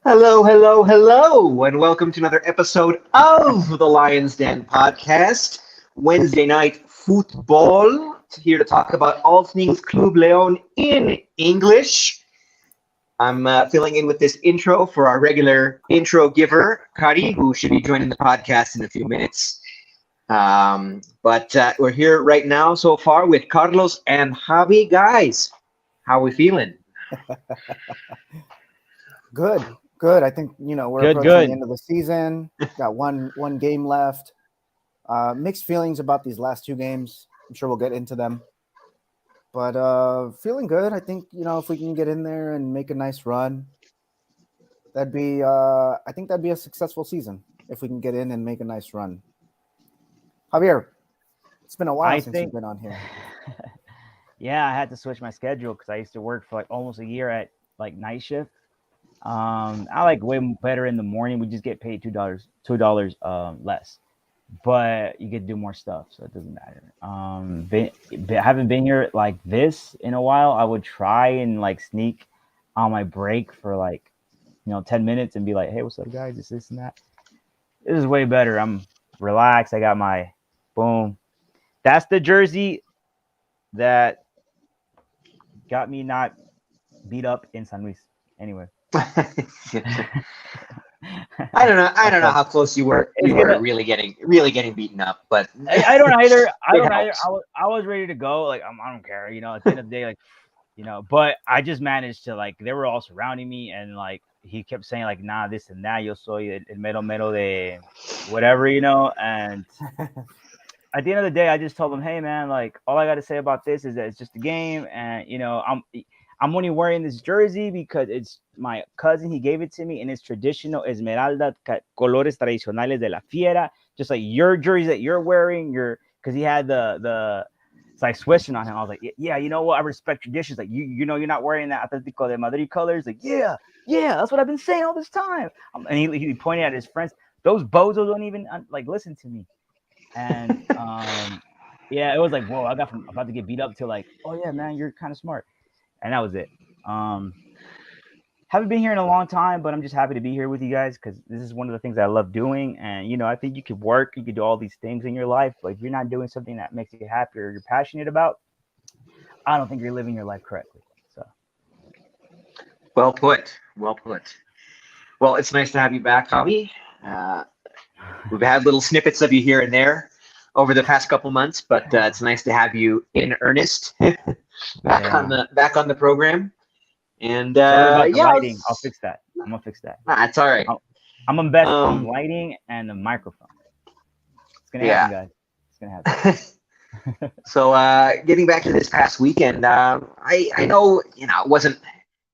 Hello, hello, hello, and welcome to another episode of the Lions Den podcast. Wednesday night football. Here to talk about all things Club Leon in English. I'm filling in with this intro for our regular intro giver, Kari, who should be joining the podcast in a few minutes. But we're here right now so far with Carlos and Javi. Guys, how are we feeling? Good, good. I think we're Good, approaching the good. end of the season. Got one game left. Mixed feelings about these last two games. I'm sure we'll get into them, but feeling good. I think if we can get in there and make a nice run, that'd be. I think that'd be a successful season if we can get in and make a nice run. Javier, it's been a while I since you've think, been on here. yeah, I had to switch my schedule because I used to work for like almost a year at like night shift. I like way better in the morning. We just get paid $2 less, but you get to do more stuff, so it doesn't matter. I haven't been here like this in a while. I would try and like sneak on my break for like 10 minutes and be like, "Hey, what's up, guys? This and that." This is way better. I'm relaxed. I got my boom. That's the jersey that got me not beat up in San Luis. Anyway. I don't know. I don't know how close you were. You were really getting beaten up, but I don't either. I it don't either. helps. I was ready to go. Like I don't care. At the end of the day, like But I just managed to like they were all surrounding me, and like he kept saying like nah this and that. Yo soy el mero mero de whatever And at the end of the day, I just told him, hey man, like all I got to say about this is that it's just a game, and I'm only wearing this jersey because it's my cousin. He gave it to me, and it's traditional Esmeralda colores tradicionales de la FIERA, just like your jersey that you're wearing. Because he had the it's like switching on him. I was like, yeah, you know what? I respect traditions. Like you're not wearing that Atletico de Madrid colors. Like yeah, that's what I've been saying all this time. And he pointed at his friends. Those bozos don't even like listen to me. And yeah, it was like whoa, I got from about to get beat up to like, oh yeah, man, you're kind of smart. And that was it. Haven't been here in a long time, but I'm just happy to be here with you guys because this is one of the things I love doing. And I think you could work, you could do all these things in your life, but if you're not doing something that makes you happy or you're passionate about, I don't think you're living your life correctly. So, Well put. Well put. Well, it's nice to have you back, Javi. Uh, we've had little snippets of you here and there over the past couple months, but it's nice to have you in earnest back on the program. And sorry about the yeah, lighting. I'll fix that. I'm gonna fix that. it's all right. I'm gonna invest in lighting and the microphone. It's gonna happen, guys. It's gonna happen. So getting back to this past weekend, I know it wasn't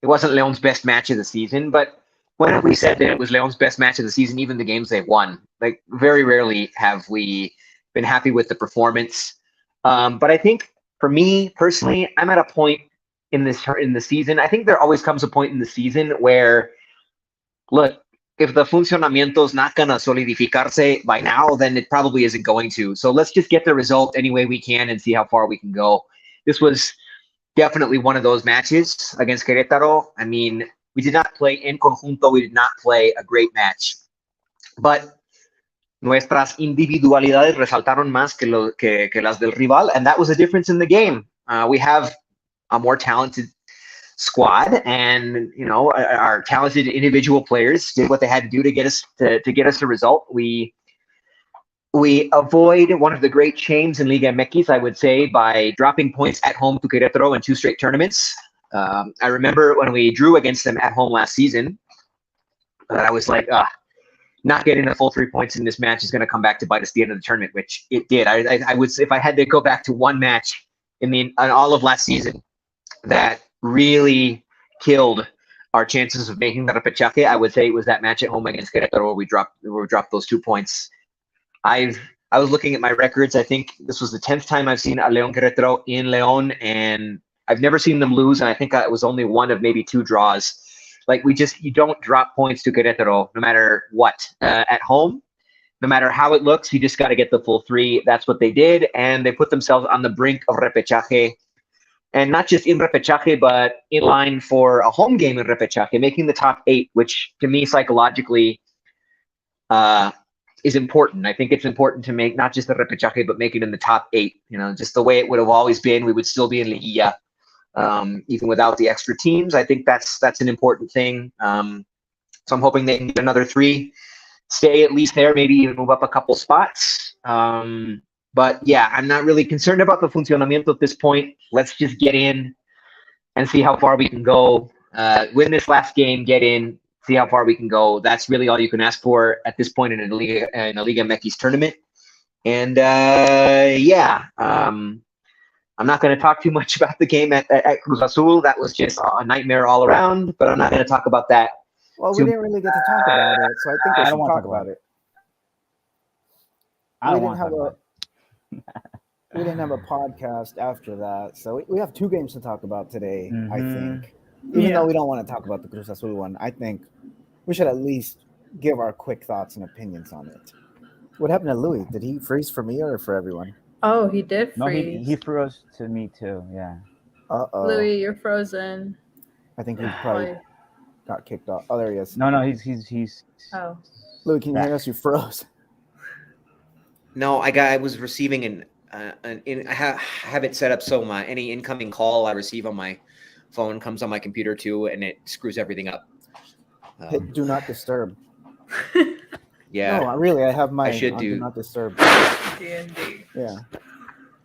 Leon's best match of the season, but when have we said that it was Leon's best match of the season? Even the games they've won, like very rarely have we been happy with the performance. But I think for me personally, I'm at a point in the season. I think there always comes a point in the season where, look, if the funcionamiento is not gonna solidificarse by now, then it probably isn't going to. So let's just get the result any way we can and see how far we can go. This was definitely one of those matches against Querétaro. I mean, we did not play en conjunto. We did not play a great match, but nuestras individualidades resaltaron más que las del rival, and that was a difference in the game. We have a more talented squad, and our talented individual players did what they had to do to get us a result. We avoid one of the great shames in Liga MX, I would say, by dropping points at home to Querétaro in 2 straight tournaments. I remember when we drew against them at home last season, I was like, not getting the full 3 points in this match is going to come back to bite us at the end of the tournament, which it did. I would say if I had to go back to one match in all of last season that really killed our chances of making the repechaje, I would say it was that match at home against Querétaro where we dropped those 2 points. I was looking at my records. I think this was the 10th time I've seen a León Querétaro in León, and I've never seen them lose. And I think it was only one of maybe 2 draws. Like you don't drop points to Querétaro no matter what at home. No matter how it looks, you just got to get the full 3. That's what they did, and they put themselves on the brink of repechaje. and not just in repechaje, but in line for a home game in repechaje, making the top 8, which to me psychologically is important. I think it's important to make not just the repechaje, but make it in the top 8. Just the way it would have always been, we would still be in Liguilla, even without the extra teams. I think that's an important thing. So I'm hoping they can get another 3, stay at least there, maybe even move up a couple spots. But yeah, I'm not really concerned about the funcionamiento at this point. Let's just get in and see how far we can go. Win this last game, get in, see how far we can go. That's really all you can ask for at this point in a Liga MX tournament. And I'm not going to talk too much about the game at Cruz Azul. That was just a nightmare all around, but I'm not going to talk about that. Well, we didn't really get to talk about it, so I think we should talk about it. We didn't have a podcast after that, so we have 2 games to talk about today, I think. Even though we don't want to talk about the Cruz Azul one, I think we should at least give our quick thoughts and opinions on it. What happened to Louis? Did he freeze for me or for everyone? Oh, he did freeze. No, he froze to me too, yeah. Uh-oh. Louis, you're frozen. I think he probably got kicked off. Oh, there he is. No, he's. Oh. Louis, can you hear us? You froze. No, I was receiving I have it set up so any incoming call I receive on my phone comes on my computer too, and it screws everything up. Hit do not disturb. Yeah. No, really, I have my do not disturb. D&D. Yeah.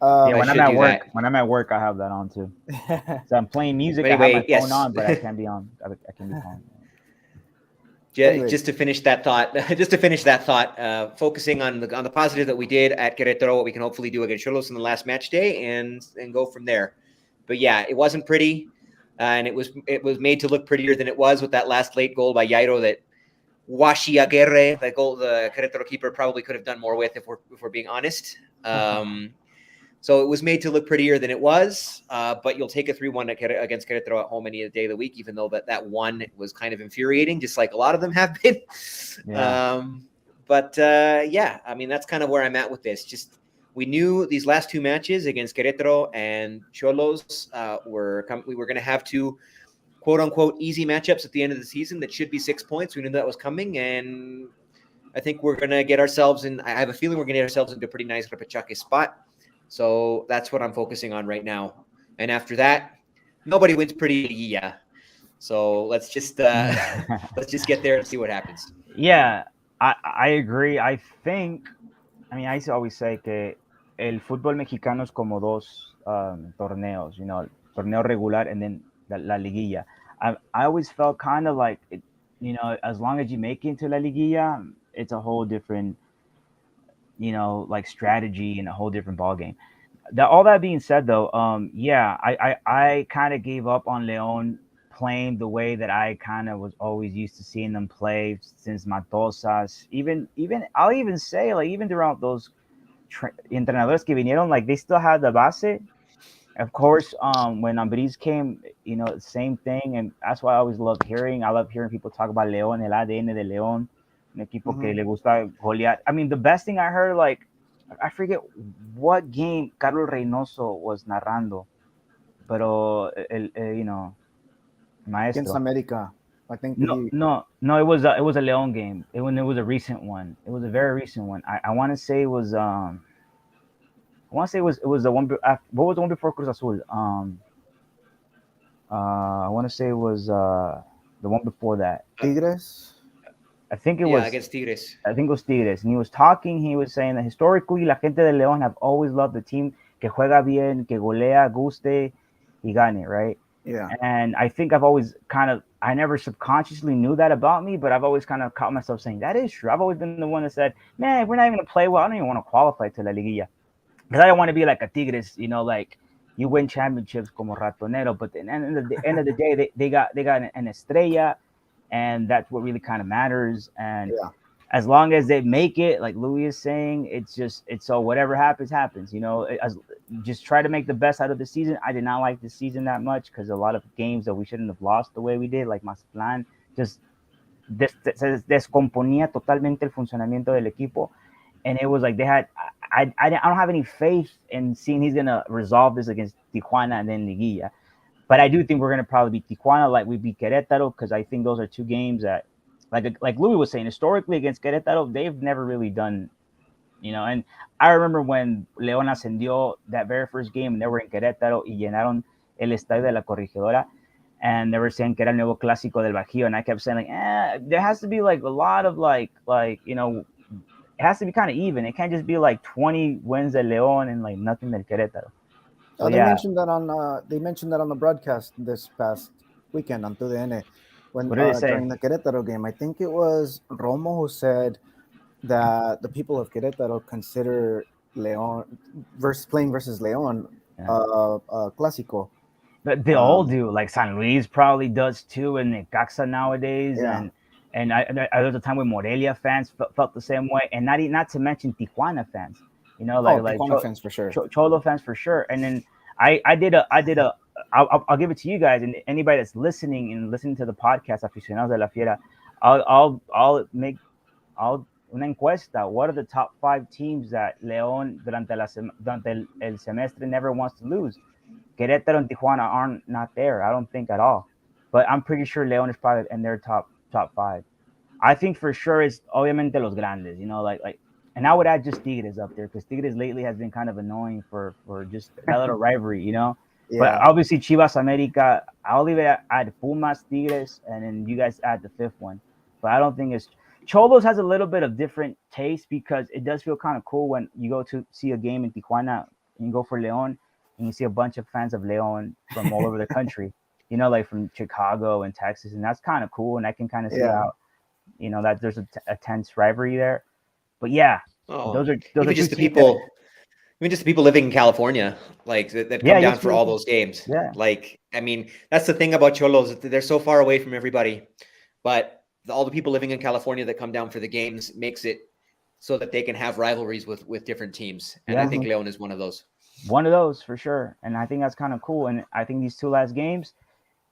When I'm at work, I have that on too. So I'm playing music. Anyway, I have my phone on, but I can't be on. I can be on. Just to finish that thought, focusing on the positive that we did at Querétaro, what we can hopefully do against Xolos in the last match day, and go from there. But yeah, it wasn't pretty, and it was made to look prettier than it was with that last late goal by Jairo that Washi Aguirre, the Querétaro keeper, probably could have done more with if we're being honest. So it was made to look prettier than it was, but you'll take a 3-1 against Querétaro at home any day of the week, even though that one was kind of infuriating, just like a lot of them have been. Yeah. I mean, that's kind of where I'm at with this. Just we knew these last 2 matches against Querétaro and Xolos we were going to have 2 quote-unquote easy matchups at the end of the season that should be 6 points. We knew that was coming, and I think we're going to get ourselves in – I have a feeling we're going to get ourselves into a pretty nice repechaje spot. So that's what I'm focusing on right now. And after that, nobody wins pretty Liguilla. So let's just get there and see what happens. Yeah, I agree. I I always say que el fútbol mexicano es como 2 torneos, torneo regular and then la liguilla. I always felt kind of like, as long as you make it into la liguilla, it's a whole different like strategy and a whole different ball game. All that being said, though, I kind of gave up on León playing the way that I kind of was always used to seeing them play since Matosas. Even I'll even say, like, even throughout those entrenadores que vinieron, like, they still had the base. Of course, when Ambriz came, same thing, and that's why I always love hearing. I love hearing people talk about León, el ADN de León. Un equipo que le gusta golear. I mean, the best thing I heard, like, I forget what game Carlos Reynoso was narrando, pero maestro. Against America, I think. No, it was a León game. It was a recent one. It was a very recent one. I want to say it was it was the one. What was the one before Cruz Azul? I want to say it was the one before that. Tigres. I think it was against Tigres. I think it was Tigres. And he was talking. He was saying that historically, la gente de León have always loved the team que juega bien, que golea, guste, y gane, right? Yeah. And I think I've always I never subconsciously knew that about me, but I've always kind of caught myself saying that is true. I've always been the one that said, man, if we're not even going to play well, I don't even want to qualify to La Liguilla. Because I don't want to be like a Tigres, like you win championships como ratonero, but at the end of the day, they got an estrella. And that's what really kind of matters. And as long as they make it, like Louis is saying, it's so whatever happens. Just try to make the best out of the season. I did not like the season that much because a lot of games that we shouldn't have lost the way we did, like Mazatlán, just se descomponía totalmente el funcionamiento del equipo. and it was like they had. I don't have any faith in seeing he's gonna resolve this against Tijuana and then Liguilla. But I do think we're gonna probably beat Tijuana like we beat Querétaro, because I think those are two games that, like Louis was saying, historically against Querétaro, they've never really done, And I remember when León ascendió that very first game, and they were in Querétaro y llenaron el estadio de la Corregidora, and they were saying que era el nuevo clásico del Bajío, and I kept saying there has to be like a lot of like it has to be kind of even. It can't just be like 20 wins del León and like nothing del Querétaro. So, they mentioned that on the broadcast this past weekend on TUDN when What did it say? during the Querétaro game. I think it was Romo who said that the people of Querétaro consider León playing versus León clásico. But they all do. Like San Luis probably does too, and Necaxa nowadays, Yeah. and there was a time when Morelia fans felt the same way, and not to mention Tijuana fans. Tijuana fans for sure. Cholo fans for sure. And then I'll give it to you guys and anybody that's listening to the podcast, Aficionados de la Fiera. I'll make una encuesta. What are the top 5 teams that León durante el semestre never wants to lose? Querétaro and Tijuana are not there. I don't think at all. But I'm pretty sure León is probably in their top 5. I think for sure it's obviamente los grandes, and I would add just Tigres up there, because Tigres lately has been kind of annoying for just that little rivalry, Yeah. But obviously Chivas, America, I'll leave it at Pumas, Tigres, and then you guys add the 5th one. But I don't think it's Cholos has a little bit of different taste, because it does feel kind of cool when you go to see a game in Tijuana and you go for León and you see a bunch of fans of León from all over the country, like from Chicago and Texas, and that's kind of cool, and I can kind of see how, that there's a tense rivalry there. But yeah, those are just the people. I mean, just the people living in California, like that come down for all those games. Yeah. Like, I mean, that's the thing about Cholos. They're so far away from everybody, but all the people living in California that come down for the games makes it so that they can have rivalries with different teams. And I think León is one of those. One of those for sure. And I think that's kind of cool. And I think these 2 last games,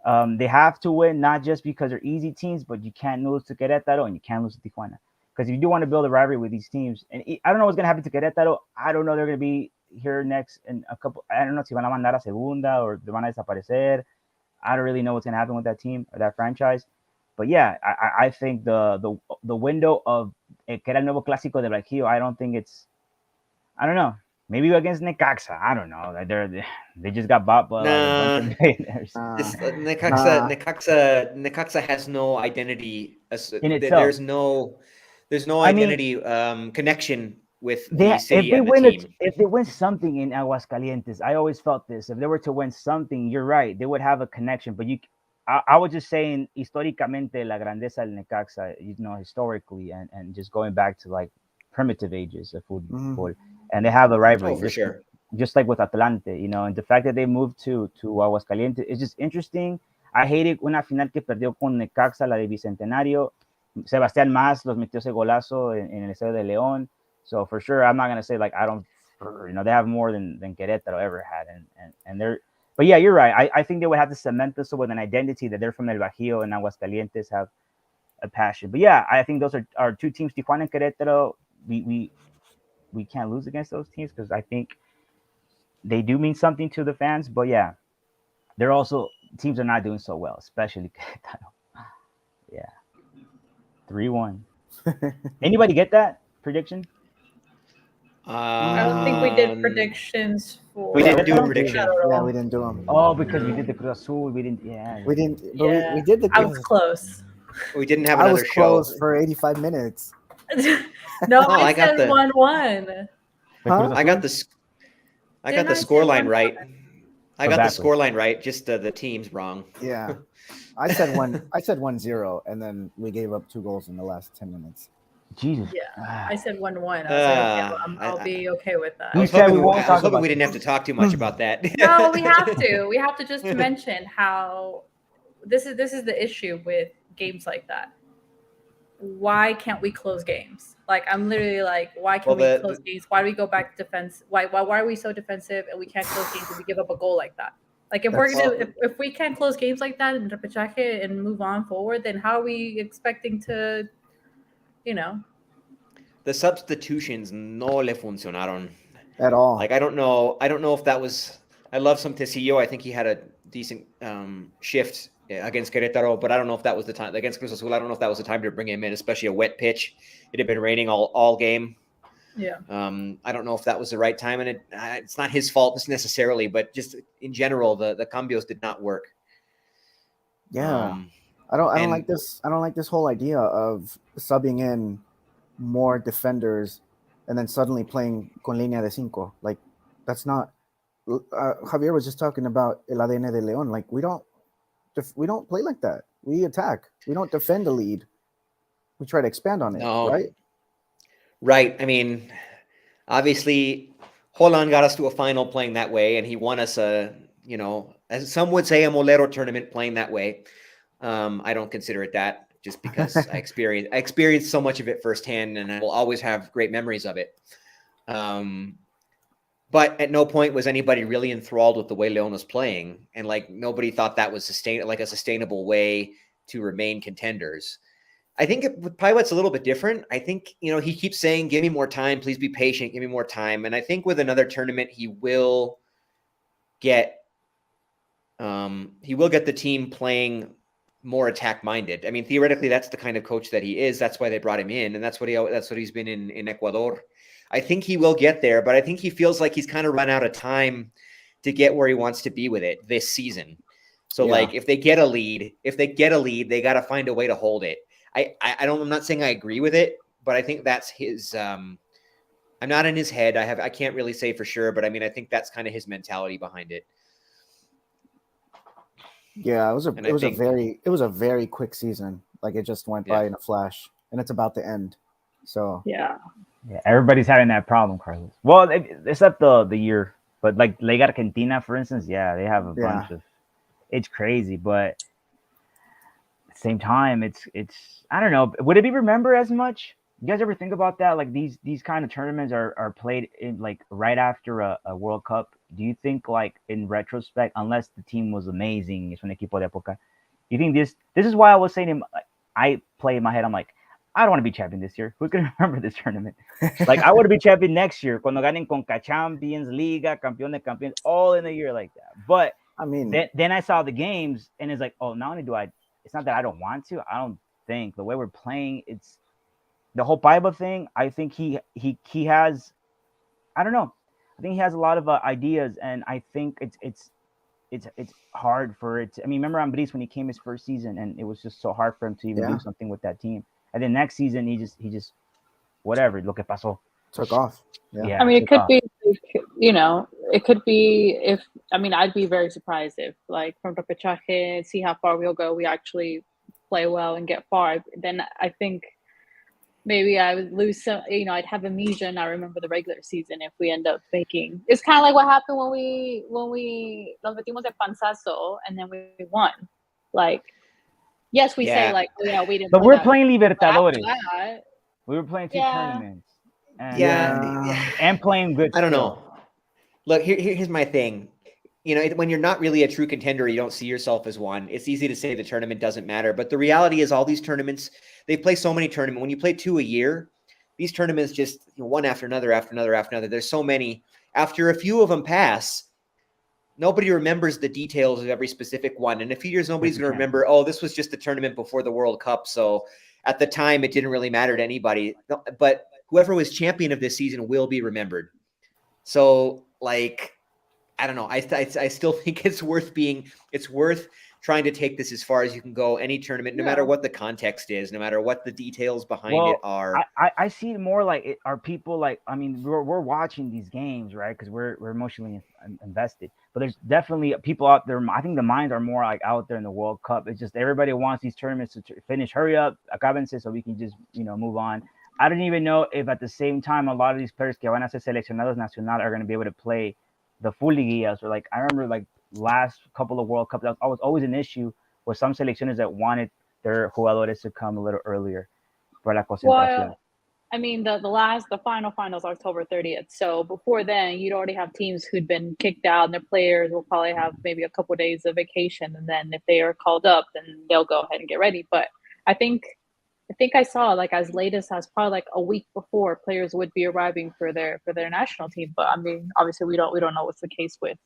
they have to win, not just because they're easy teams, but you can't lose to Querétaro and you can't lose to Tijuana. Because if you do want to build a rivalry with these teams, and I don't know what's going to happen to Querétaro. I don't know they're going to be here next in a couple. I don't know si van a mandar a segunda or they van a desaparecer. I don't really know what's going to happen with that team or that franchise. But yeah, I think the window of que era el nuevo clásico de Bajío, I don't think it's. I don't know. Maybe against Necaxa. I don't know. They just got bought by a bunch of millionaires. Necaxa has no identity in itself. There's no identity connection with the city and the team. If they win something in Aguascalientes, I always felt this. If they were to win something, you're right, they would have a connection. But I was just saying, históricamente, la grandeza del Necaxa, historically, and just going back to like primitive ages of football. And they have a rivalry. For sure. Just like with Atlante, and the fact that they moved to Aguascalientes is just interesting. I hated una final que perdió con Necaxa, la de Bicentenario. Sebastián Mas los metió ese golazo en el estadio de León. So for sure, I'm not gonna say like I don't, they have more than Querétaro ever had, and they're. But yeah, you're right. I think they would have to cement this with an identity that they're from El Bajío and Aguascalientes have a passion. But yeah, I think those are our 2 teams, Tijuana and Querétaro. We can't lose against those teams because I think they do mean something to the fans. But yeah, they're also teams are not doing so well, especially Querétaro. Yeah. 3-1. Anybody get that prediction? I don't think we did predictions for. We didn't do a prediction. Yeah, we didn't do them. Oh, because we did the Cruz Azul. We didn't. Yeah. We didn't. But we did the. I was close. We didn't have another show. I was close for 85 minutes. No, I said 1-1. Huh? I got the scoreline right. I got the scoreline right. Just the teams wrong. Yeah, I said 1-0, and then we gave up 2 goals in the last 10 minutes. Jesus. Yeah, I said 1-1. I was like, yeah, I'll be okay with that. I was hoping we didn't have to talk too much about that. No, we have to. We have to just mention how this is the issue with games like that. Why can't we close games? Like, I'm literally like, why can't we close games? Why do we go back to defense? Why are we so defensive and we can't close games if we give up a goal like that? Like, if we can't close games like that in repechaje and move on forward, then how are we expecting to, the substitutions no le funcionaron at all. Like, I don't know if that was. I love some Tecillo. I think he had a decent shift against Querétaro, but I don't know if that was the time against Cruz Azul. I don't know if that was the time to bring him in, especially a wet pitch. It had been raining all game. Yeah. I don't know if that was the right time, and it's not his fault necessarily, but just in general, the cambios did not work. Yeah, I don't like this. I don't like this whole idea of subbing in more defenders and then suddenly playing con línea de cinco. Like, that's not. Javier was just talking about el ADN de León. Like, we don't play like that. We attack. We don't defend the lead. We try to expand on it. No. Right. Right. I mean, obviously, Holland got us to a final playing that way, and he won us as some would say, a Molero tournament playing that way. I don't consider it that, just because I experienced so much of it firsthand, and I will always have great memories of it. But at no point was anybody really enthralled with the way León was playing, and like nobody thought that was a sustainable way to remain contenders. I think with Paiva it's a little bit different. I think he keeps saying, "Give me more time, please be patient, give me more time." And I think with another tournament, he will get the team playing more attack minded. I mean, theoretically, that's the kind of coach that he is. That's why they brought him in, and that's what he's been in Ecuador. I think he will get there, but I think he feels like he's kind of run out of time to get where he wants to be with it this season. So, like, if they get a lead, they got to find a way to hold it. I'm not saying I agree with it, but I think that's his. I'm not in his head. I can't really say for sure, but I mean, I think that's kind of his mentality behind it. Yeah, it was a very quick season. Like, it just went by in a flash, and it's about to end. So yeah, everybody's having that problem, Carlos. Well, except the year, but like Liga Argentina, for instance, they have a bunch of. It's crazy, but at the same time, it's I don't know. Would it be remembered as much? You guys ever think about that? Like, these kind of tournaments are played in like right after a World Cup. Do you think, like, in retrospect, unless the team was amazing, es un equipo de época, you think this is why I was saying I play in my head, I'm like, I don't want to be champion this year. Who's gonna remember this tournament? Like, I want to be champion next year. Cuando ganen Conca Champions, Liga, Campeón de Campeones, all in a year like that. But I mean, then I saw the games, and it's like, oh, not only do it's not that I don't want to. I don't think the way we're playing, it's the whole Bible thing. I think he has, I don't know. I think he has a lot of ideas, and I think it's hard for it. I mean, remember Ambris when he came his first season, and it was just so hard for him to even do something with that team. And then next season, he just whatever. Lo que pasó. Took off. I mean, it could be, it could be I'd be very surprised if, like, from Repechaje, see how far we'll go, we actually play well and get far. Then I think maybe I would lose some, I'd have amnesia and I remember the regular season if we end up making. It's kind of like what happened when we nos metimos de panzazo and then we won. Like, yes, we say, like, we didn't. But we're playing Libertadores. We were playing two tournaments. And playing good. I don't know. Look, here's my thing. When you're not really a true contender, you don't see yourself as one. It's easy to say the tournament doesn't matter, but the reality is all these tournaments, they play so many tournaments. When you play 2 a year, these tournaments just one after another, after another, after another. There's so many. After a few of them pass, nobody remembers the details of every specific one. In a few years, nobody's going to remember, oh, this was just the tournament before the World Cup. So at the time, it didn't really matter to anybody. But whoever was champion of this season will be remembered. So, like, I don't know. I still think it's worth trying to take this as far as you can go. Any tournament, no matter what the context is, no matter what the details behind it are. I see it more like are people like, I mean, we're watching these games, right? Because we're emotionally invested. But there's definitely people out there. I think the minds are more like out there in the World Cup. It's just everybody wants these tournaments to finish. Hurry up, acábense, so we can just move on. I don't even know if at the same time a lot of these players que van a ser seleccionados nacional are going to be able to play the full liguillas. Or like, I remember like last couple of World Cups, that was always an issue with some selecciones that wanted their jugadores to come a little earlier for la concentración. Well, I mean, the finals October 30th. So before then, you'd already have teams who'd been kicked out, and their players will probably have maybe a couple of days of vacation. And then if they are called up, then they'll go ahead and get ready. But I think I think I saw like as latest as probably like a week before players would be arriving for their national team. But I mean, obviously we don't know what's the case with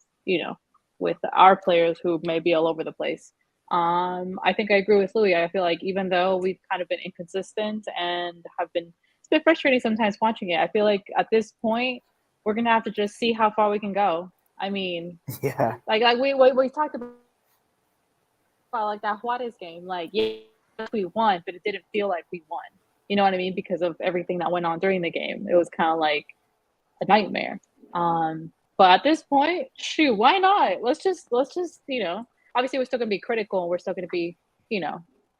with our players who may be all over the place. I think I agree with Louis. I feel like even though we've kind of been inconsistent and it's been frustrating sometimes watching it. I feel like at this point we're gonna have to just see how far we can go. I mean, Yeah, like we talked about like that Juarez game. Like, yes, we won, but it didn't feel like we won. You know what I mean? Because of everything that went on during the game, it was kind of like a nightmare. But at this point, shoot, why not? Let's just obviously we're still gonna be critical and we're still gonna be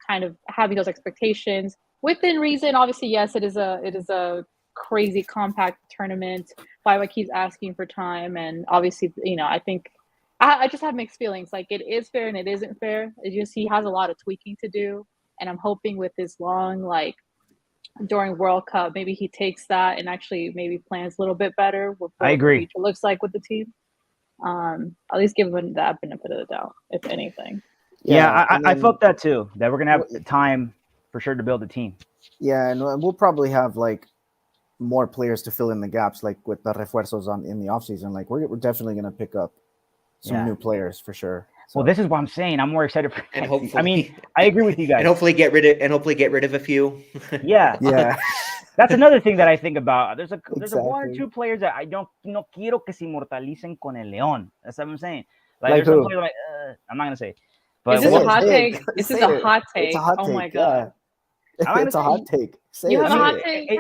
kind of having those expectations within reason. Obviously, yes, it is a crazy compact tournament. FIERA keeps asking for time, and obviously, I think I just have mixed feelings. Like, it is fair and it isn't fair. It's just he has a lot of tweaking to do, and I'm hoping with this long, like, during World Cup, maybe he takes that and actually maybe plans a little bit better with what I agree. the future looks like with the team. At least give him that benefit of the doubt, if anything. Yeah, I felt that too. That we're gonna have time for sure to build a team. Yeah, and we'll probably have like more players to fill in the gaps, like with the refuerzos in the offseason. Like we're definitely gonna pick up some new players for sure. So. Well, this is what I'm saying. I'm more excited for. And hopefully, I mean, I agree with you guys. And hopefully get rid of a few. Yeah. That's another thing that I think about. There's a one or two players that I no quiero que se inmortalicen con el León. That's what I'm saying. Like there's some players I'm not gonna say. But is this a hot take? This is a hot take. It's a hot take. My god. It's a hot take. You have a hot take,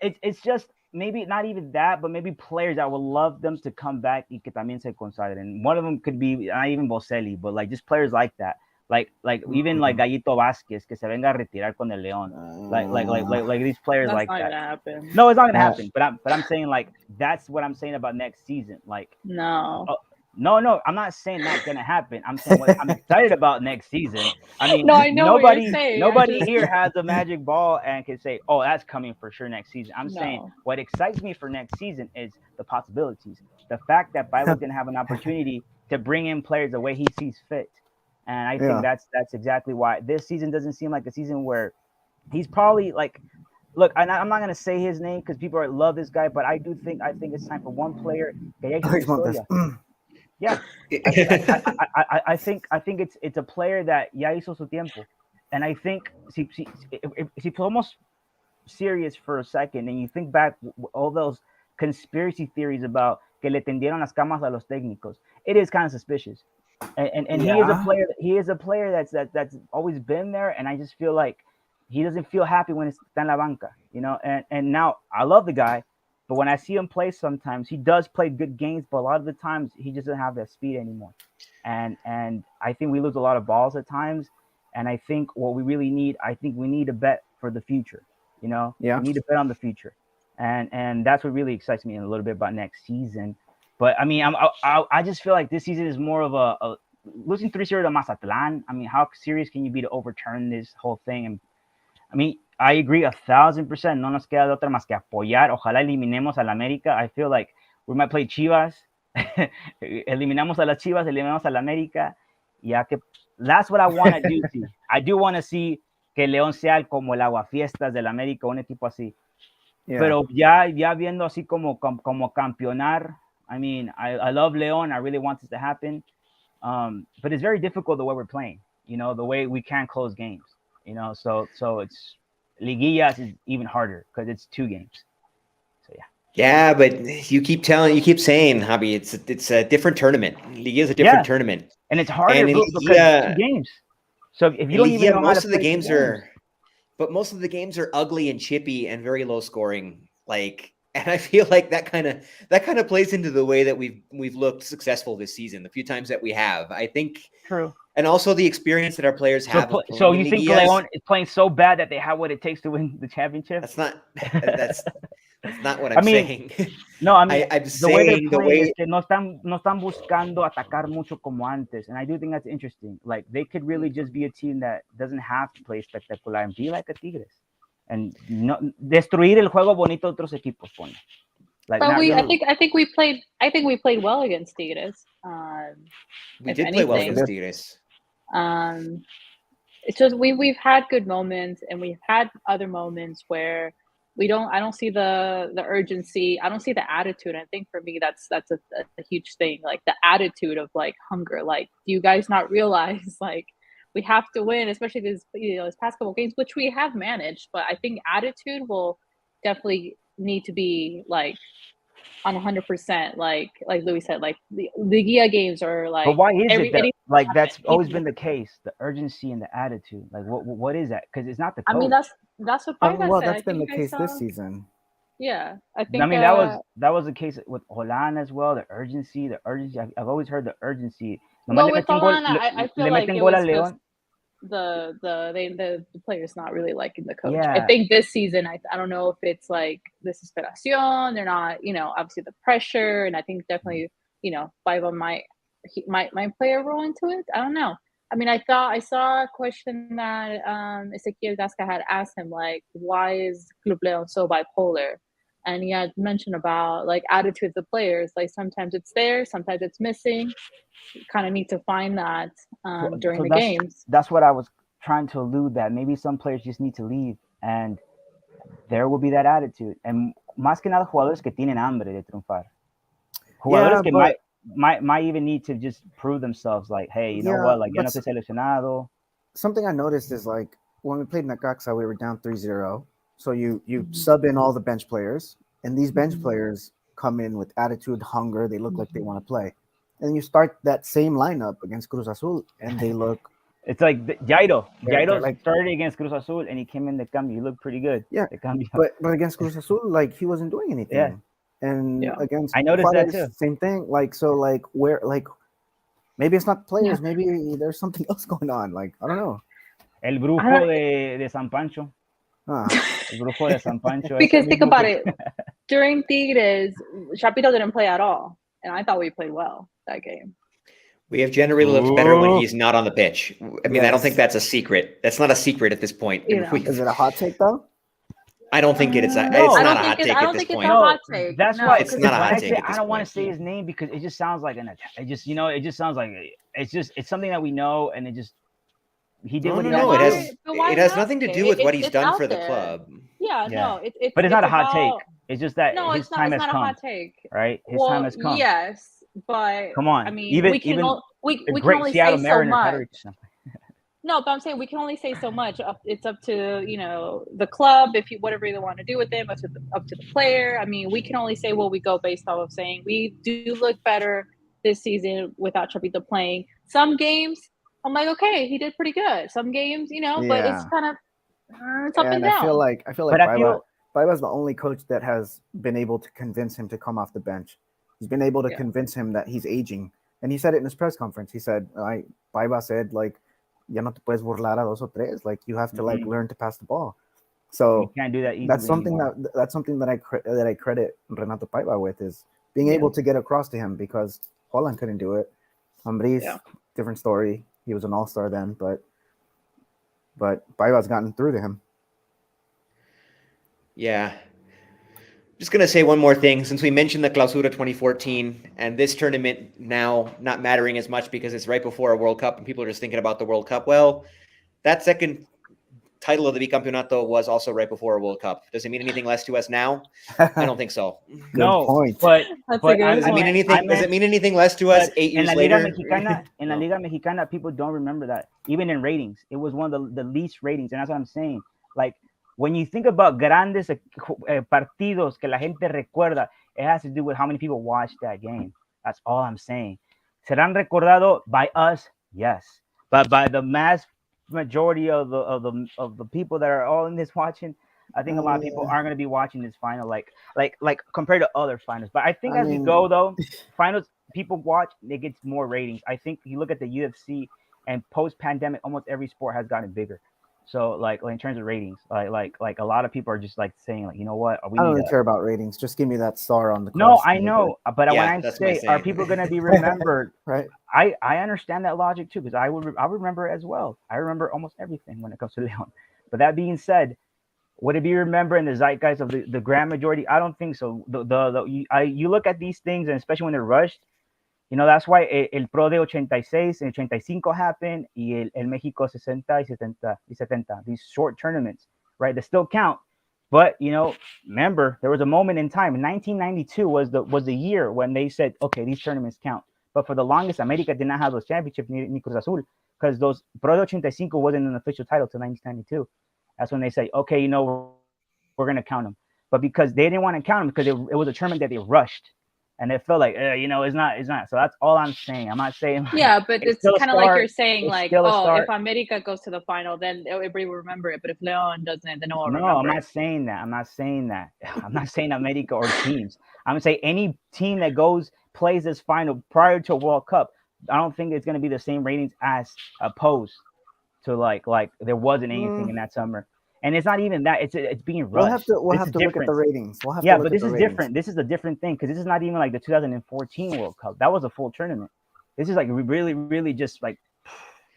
it's just maybe not even that, but maybe players that would love them to come back y que también se consagren. One of them could be not even Boselli, but like just players like that. Like even like Gallito Vázquez que se venga a retirar con el León. Like these players that's like not that. Gonna happen. No, it's not gonna happen. But I'm saying like that's what I'm saying about next season. Like no. No, I'm not saying that's gonna happen. I'm saying what I'm excited about next season. I mean, no, I know nobody here has a magic ball and can say, "Oh, that's coming for sure next season." I'm saying what excites me for next season is the possibilities. The fact that Bibles gonna have an opportunity to bring in players the way he sees fit, and I think that's exactly why this season doesn't seem like a season where he's probably like. Look, I'm not gonna say his name because people love this guy, but I think it's time for one player. Yeah, I think it's a player that ya hizo su tiempo, and I think if you're almost serious for a second and you think back all those conspiracy theories about que le tendieron las camas a los técnicos, it is kind of suspicious, and he is a player that's always been there, and I just feel like he doesn't feel happy when it's está en la banca, and now I love the guy. But when I see him play sometimes, he does play good games, but a lot of the times he just doesn't have that speed anymore. And I think we lose a lot of balls at times. And I think what we really need, we need a bet for the future. We need to bet on the future. And that's what really excites me a little bit about next season. But I mean, I just feel like this season is more of a losing 3-0 to Mazatlán. I mean, how serious can you be to overturn this whole thing? And I mean, I agree 1,000%. No nos queda de otra más que apoyar. Ojalá eliminemos al América. I feel like we might play Chivas. Eliminamos a las Chivas, eliminamos al América. Ya que that's what I want to do. I do want to see que León sea como el aguafiestas del América, un equipo así. Yeah. Pero ya viendo así como campeonar. I mean, I love León. I really want this to happen. But it's very difficult the way we're playing. The way we can't close games. So it's Liguillas is even harder because it's 2 games. So yeah, but you keep saying, Javi, it's a different tournament. Liguilla is a different tournament, and it's harder because 2 games. So if you don't even know most of the games are, but most of the games are ugly and chippy and very low scoring. And I feel like that kind of plays into the way that we've looked successful this season. The few times that we have, I think. True. And also the experience that our players have. So you think León is playing so bad that they have what it takes to win the championship? That's not what I'm saying. No, I mean, I'm saying the way que no están buscando atacar mucho como antes, and I do think that's interesting. Like they could really just be a team that doesn't have to play spectacular and be like a Tigres, and no destruir el juego bonito de otros equipos. But I think we played well against Tigres. We did play well against Tigres. it's just we've had good moments, and we've had other moments where I don't see the urgency. I don't see the attitude. I think for me, that's a huge thing. Like the attitude of like hunger. Like, do you guys not realize like we have to win, especially this past couple games, which we have managed. But I think attitude will definitely need to be like on 100%. Like Louis said, like the Gia games are like. But why is it that like that's always been the case? The urgency and the attitude. Like what is that? Because it's not the coach. I mean, that's what Paiva well, said. that's been the case this season. Yeah, I think. I mean, that was the case with Olan as well. The urgency. I've always heard the urgency. Well, with Olan, I feel like it was just the players not really liking the coach. Yeah. I think this season, I don't know if it's like desesperación. They're not, obviously the pressure, and I think definitely, Paiva might play a role into it. I don't know. I mean, I saw a question that Ezequiel Gasca had asked him, like, why is Club Leon so bipolar? And he had mentioned about like attitudes of players. Like sometimes it's there, sometimes it's missing. You kind of need to find that during the games. That's what I was trying to allude, that maybe some players just need to leave, and there will be that attitude. And más que nada jugadores que tienen hambre de triunfar. Jugadores que might even need to just prove themselves, like, hey, you know what, like, yo no estoy seleccionado. Something I noticed is like when we played Necaxa, we were down 3-0. So you sub in all the bench players, and these bench players come in with attitude, hunger. They look like they want to play. And then you start that same lineup against Cruz Azul, and they look. It's like Jairo. Jairo like, started against Cruz Azul, and he came in the cambio. He looked pretty good. Yeah, but against Cruz Azul, like he wasn't doing anything. Yeah. And against I noticed that too. Same thing. Like so, like where, like maybe it's not players. Yeah. Maybe there's something else going on. Like I don't know. El brujo de San Pancho. El brujo de San Pancho. Because think about it. During Tigres, Chapito didn't play at all, and I thought we played well that game. We have generally looked better when he's not on the pitch. I mean, I don't think that's a secret. That's not a secret at this point. Is it a hot take though? I don't think it is. It's not a hot take at this point. That's why it's not a hot take. I don't want to say his name because it just sounds like it just sounds like it's something that we know, and it just he did what he had. It has nothing to do with what he's done for the club. Yeah, no, but it's not a hot take. It's just that his time has come. No, it's not a hot take. Right, his time has come. Yes, but come on. I mean, we can only say so much. No, but I'm saying we can only say so much. It's up to the club, whatever they want to do with them. Up to the player. I mean, we can only say what we go based off of saying we do look better this season without Chapito playing. Some games, I'm like, okay, he did pretty good. Some games, but it's kind of it's up and down. I feel like Paiva's the only coach that has been able to convince him to come off the bench. He's been able to convince him that he's aging, and he said it in his press conference. He said, Paiva said, like, ya no te puedes burlar a dos o tres. Like you have to like learn to pass the ball. So you can't do that easily. That's something that I credit Renato Paiva with, is being able to get across to him, because Holland couldn't do it. Ambriz, different story. He was an all-star then, but Paiva's gotten through to him. Yeah. Just going to say one more thing. Since we mentioned the Clausura 2014 and this tournament now not mattering as much because it's right before a World Cup and people are just thinking about the World Cup. Well, that second title of the Bicampeonato was also right before a World Cup. Does it mean anything less to us now? I don't think so. No, point. But I mean anything. Does it mean anything less to us 8 years later? In La Liga Mexicana, people don't remember that. Even in ratings, it was one of the least ratings, and that's what I'm saying. Like, when you think about grandes partidos que la gente recuerda, it has to do with how many people watched that game. That's all I'm saying. Serán recordado by us, yes, but by the mass majority of the people that are all in this watching, I think a lot of people aren't going to be watching this final like compared to other finals. But I think we go though, finals people watch, it gets more ratings. I think if you look at the UFC and post-pandemic, almost every sport has gotten bigger. So like in terms of ratings, like a lot of people are just like saying, like, you know what, I don't really care about ratings. Just give me that star on the question. No, I know, but when I say, are people going to be remembered? Right. I understand that logic too, because I remember it as well. I remember almost everything when it comes to Leon. But that being said, would it be remembered in the zeitgeist of the grand majority? I don't think so. You look at these things, and especially when they're rushed, You know, that's why el Pro de 86 and 85 happened, y el México 60 y 70, these short tournaments, right? They still count. But, you know, remember, there was a moment in time. 1992 was the year when they said, okay, these tournaments count. But for the longest, America did not have those championships, ni Cruz Azul, because those Pro de 85 wasn't an official title till 1992. That's when they say, okay, you know, we're going to count them. But because they didn't want to count them, because it was a tournament that they rushed. And it felt like, you know, it's not. So that's all I'm saying. I'm not saying. Like, yeah, but it's kind of like you're saying, it's like, oh, if America goes to the final, then everybody will remember it. But if Leon doesn't, then no one will remember. No, I'm not saying that. I'm not saying America or teams. I'm saying any team that plays this final prior to a World Cup, I don't think it's going to be the same ratings as opposed to like there wasn't anything in that summer. And it's not even that. It's being rushed. We'll have to look at the ratings. But this is different. This is a different thing because this is not even like the 2014 World Cup. That was a full tournament. This is like really, really just like,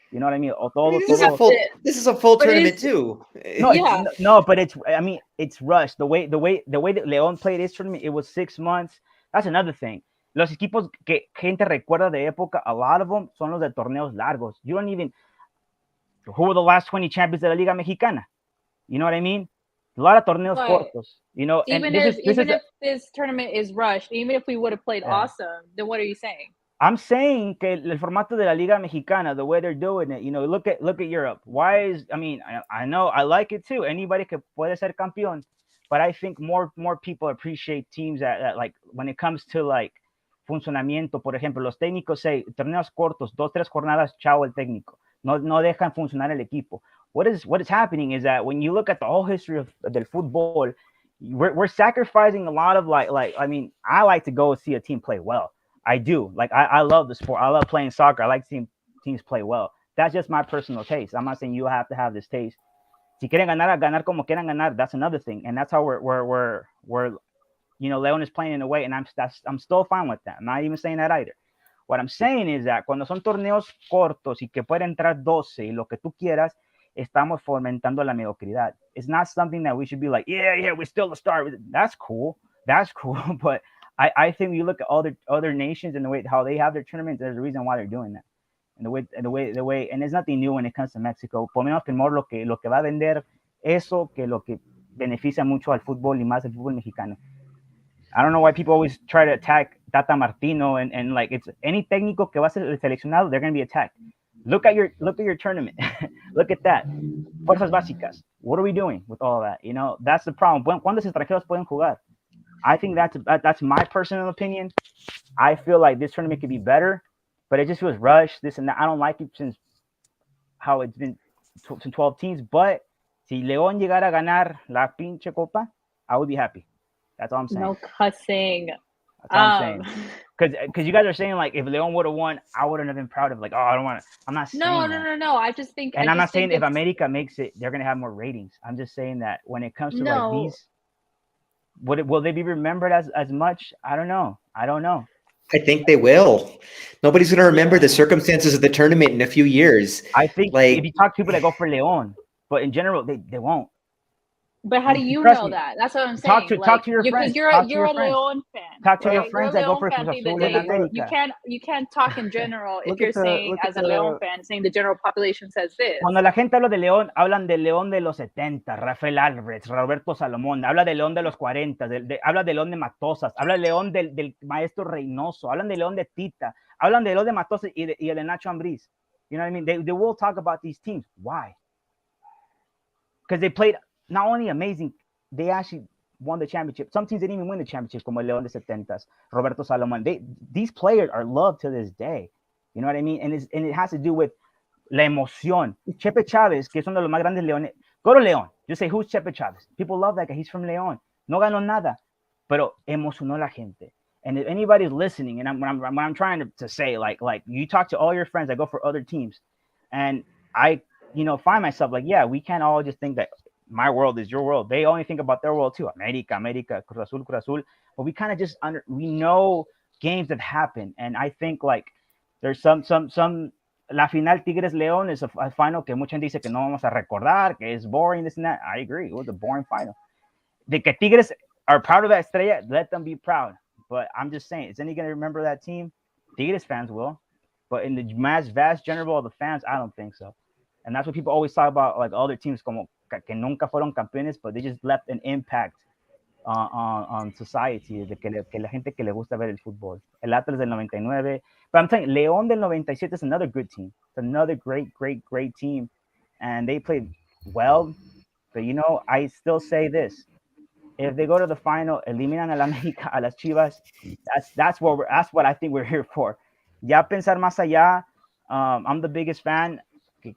you know what I mean? This is a full tournament too. No, but it's rushed. The way that León played this tournament, it was 6 months. That's another thing. Los equipos que gente recuerda de época, a lot of them son los de torneos largos. You don't even. Who were the last 20 champions de la Liga Mexicana? You know what I mean? A lot of torneos cortos, you know. Even if this tournament is rushed, even if we would have played awesome, then what are you saying? I'm saying que el formato de la Liga Mexicana, the way they're doing it, you know, look at Europe. I know I like it too. Anybody que puede ser campeón, but I think more people appreciate teams that like when it comes to like funcionamiento. Por ejemplo, los técnicos say torneos cortos, 2-3 jornadas, chao el técnico. No dejan funcionar el equipo. What is happening is that when you look at the whole history of del football, we're sacrificing a lot of like I mean, I like to go see a team play well. I do. Like I love the sport. I love playing soccer. I like seeing teams play well. That's just my personal taste. I'm not saying you have to have this taste. Si quieren ganar como quieran ganar. That's another thing, and that's how we're you know, León is playing in a way, and I'm still fine with that. I'm not even saying that either. What I'm saying is that cuando son torneos cortos y que puede entrar 12 y lo que tú quieras, estamos fomentando la mediocridad. It's not something that we should be like, yeah, we're still the star. That's cool, but I think you look at other nations and the way how they have their tournaments. There's a reason why they're doing that, and the way, and there's nothing new when it comes to Mexico. Por menos primero lo que va a vender eso que lo que beneficia mucho al fútbol y más al fútbol mexicano. I don't know why people always try to attack Tata Martino and like it's any técnico que va a ser seleccionado, they're going to be attacked. Look at your tournament. Look at that. Fuerzas básicas. What are we doing with all that? You know, that's the problem. ¿Cuántos extranjeros pueden jugar? I think that's my personal opinion. I feel like this tournament could be better, but it just feels rushed. This and that. I don't like it since how it's been since 12 teams. But si León llegara a ganar la pinche copa, I would be happy. That's all I'm saying. No cussing. That's all I'm saying. Because you guys are saying like if León would have won, I wouldn't have been proud of like I don't want to. I'm not saying No. I just think. And I'm not saying if America makes it, they're gonna have more ratings. I'm just saying that when it comes to like these, will they be remembered as much? I don't know. I think they will. Nobody's gonna remember the circumstances of the tournament in a few years. I think like if you talk to people that go for León, but in general they won't. But how do you know that? That's what I'm saying. Talk to your friends. You're a León fan. Talk to your friends that go for Cruz Azul in America. You can't talk in general if you're saying as a León fan, saying the general population says this. Cuando la gente habla de León, hablan del León de los 70, Rafael Alvarez, Roberto Salomón, habla del León de los 40, habla del León de Matosas, habla del León del maestro Reynoso, hablan del León de Tita, hablan del León de Matosas y de Nacho Ambriz. You know what I mean? They will talk about these teams. Why? Because they played not only amazing, they actually won the championship. Some teams didn't even win the championship, como León de 70s, Roberto Salomón. These players are loved to this day. You know what I mean? And it has to do with la emoción. Chepe Chávez, que es uno de los más grandes leones. Go to León. Just say, who's Chepe Chávez? People love that guy. He's from León. No ganó nada, pero emocionó la gente. And if anybody's listening, and when I'm trying to say, like you talk to all your friends that go for other teams, and I, find myself like, yeah, we can't all just think that my world is your world. They only think about their world too. America, Cruz Azul. But we kind of just we know games that happen, and I think like there's some la final Tigres León is a final que mucha gente dice que no vamos a recordar, que es boring, this and that. I agree. It was a boring final. De que Tigres are proud of that estrella, let them be proud. But I'm just saying, is anyone going to remember that team? Tigres fans will, but in the vast general of the fans, I don't think so. And that's what people always talk about, like other teams como que nunca fueron campeones, but they just left an impact on society, de que la gente que le gusta ver el fútbol. El Atlas del 99, but I'm telling you, León del 97 is another good team. It's another great team, and they played well. But I still say this: if they go to the final, eliminan a la América, a las Chivas, that's what I think we're here for. Ya pensar más allá, I'm the biggest fan.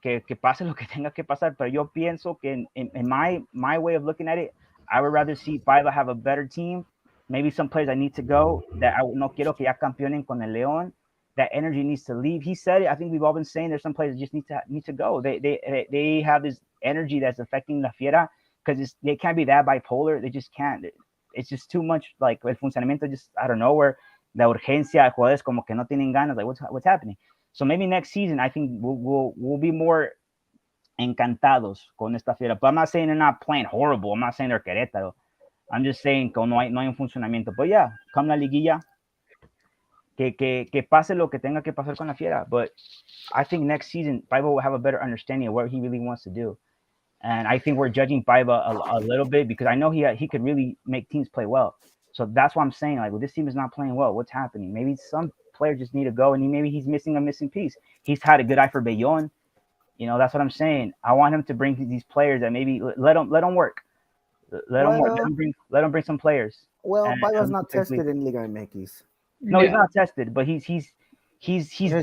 Que pase lo que tenga que pasar, pero yo pienso que in my way of looking at it, I would rather see FIERA have a better team. Maybe some players I need to go that I no quiero que ya campeonen con el León. That energy needs to leave. He said it. I think we've all been saying there's some players that just need to go. They have this energy that's affecting La Fiera because they can't be that bipolar. They just can't. It's just too much. Like el funcionamiento, just I don't know where la urgencia de jugadores como que no tienen ganas. Like what's happening? So maybe next season, I think we'll be more encantados con esta Fiera. But I'm not saying they're not playing horrible. I'm not saying they're Querétaro. I'm just saying que no hay un funcionamiento. But yeah, come la liguilla, que pase lo que tenga que pasar con la Fiera. But I think next season, Paiva will have a better understanding of what he really wants to do. And I think we're judging Paiva a little bit because I know he could really make teams play well. So that's why I'm saying, like, well, this team is not playing well. What's happening? Maybe some players just need to go, and maybe he's missing a missing piece. He's had a good eye for Bellon. That's what I'm saying. I want him to bring these players that maybe let them work. Let him bring some players. Well, Paiva's not tested in Liga MX. No, he's not tested, but he's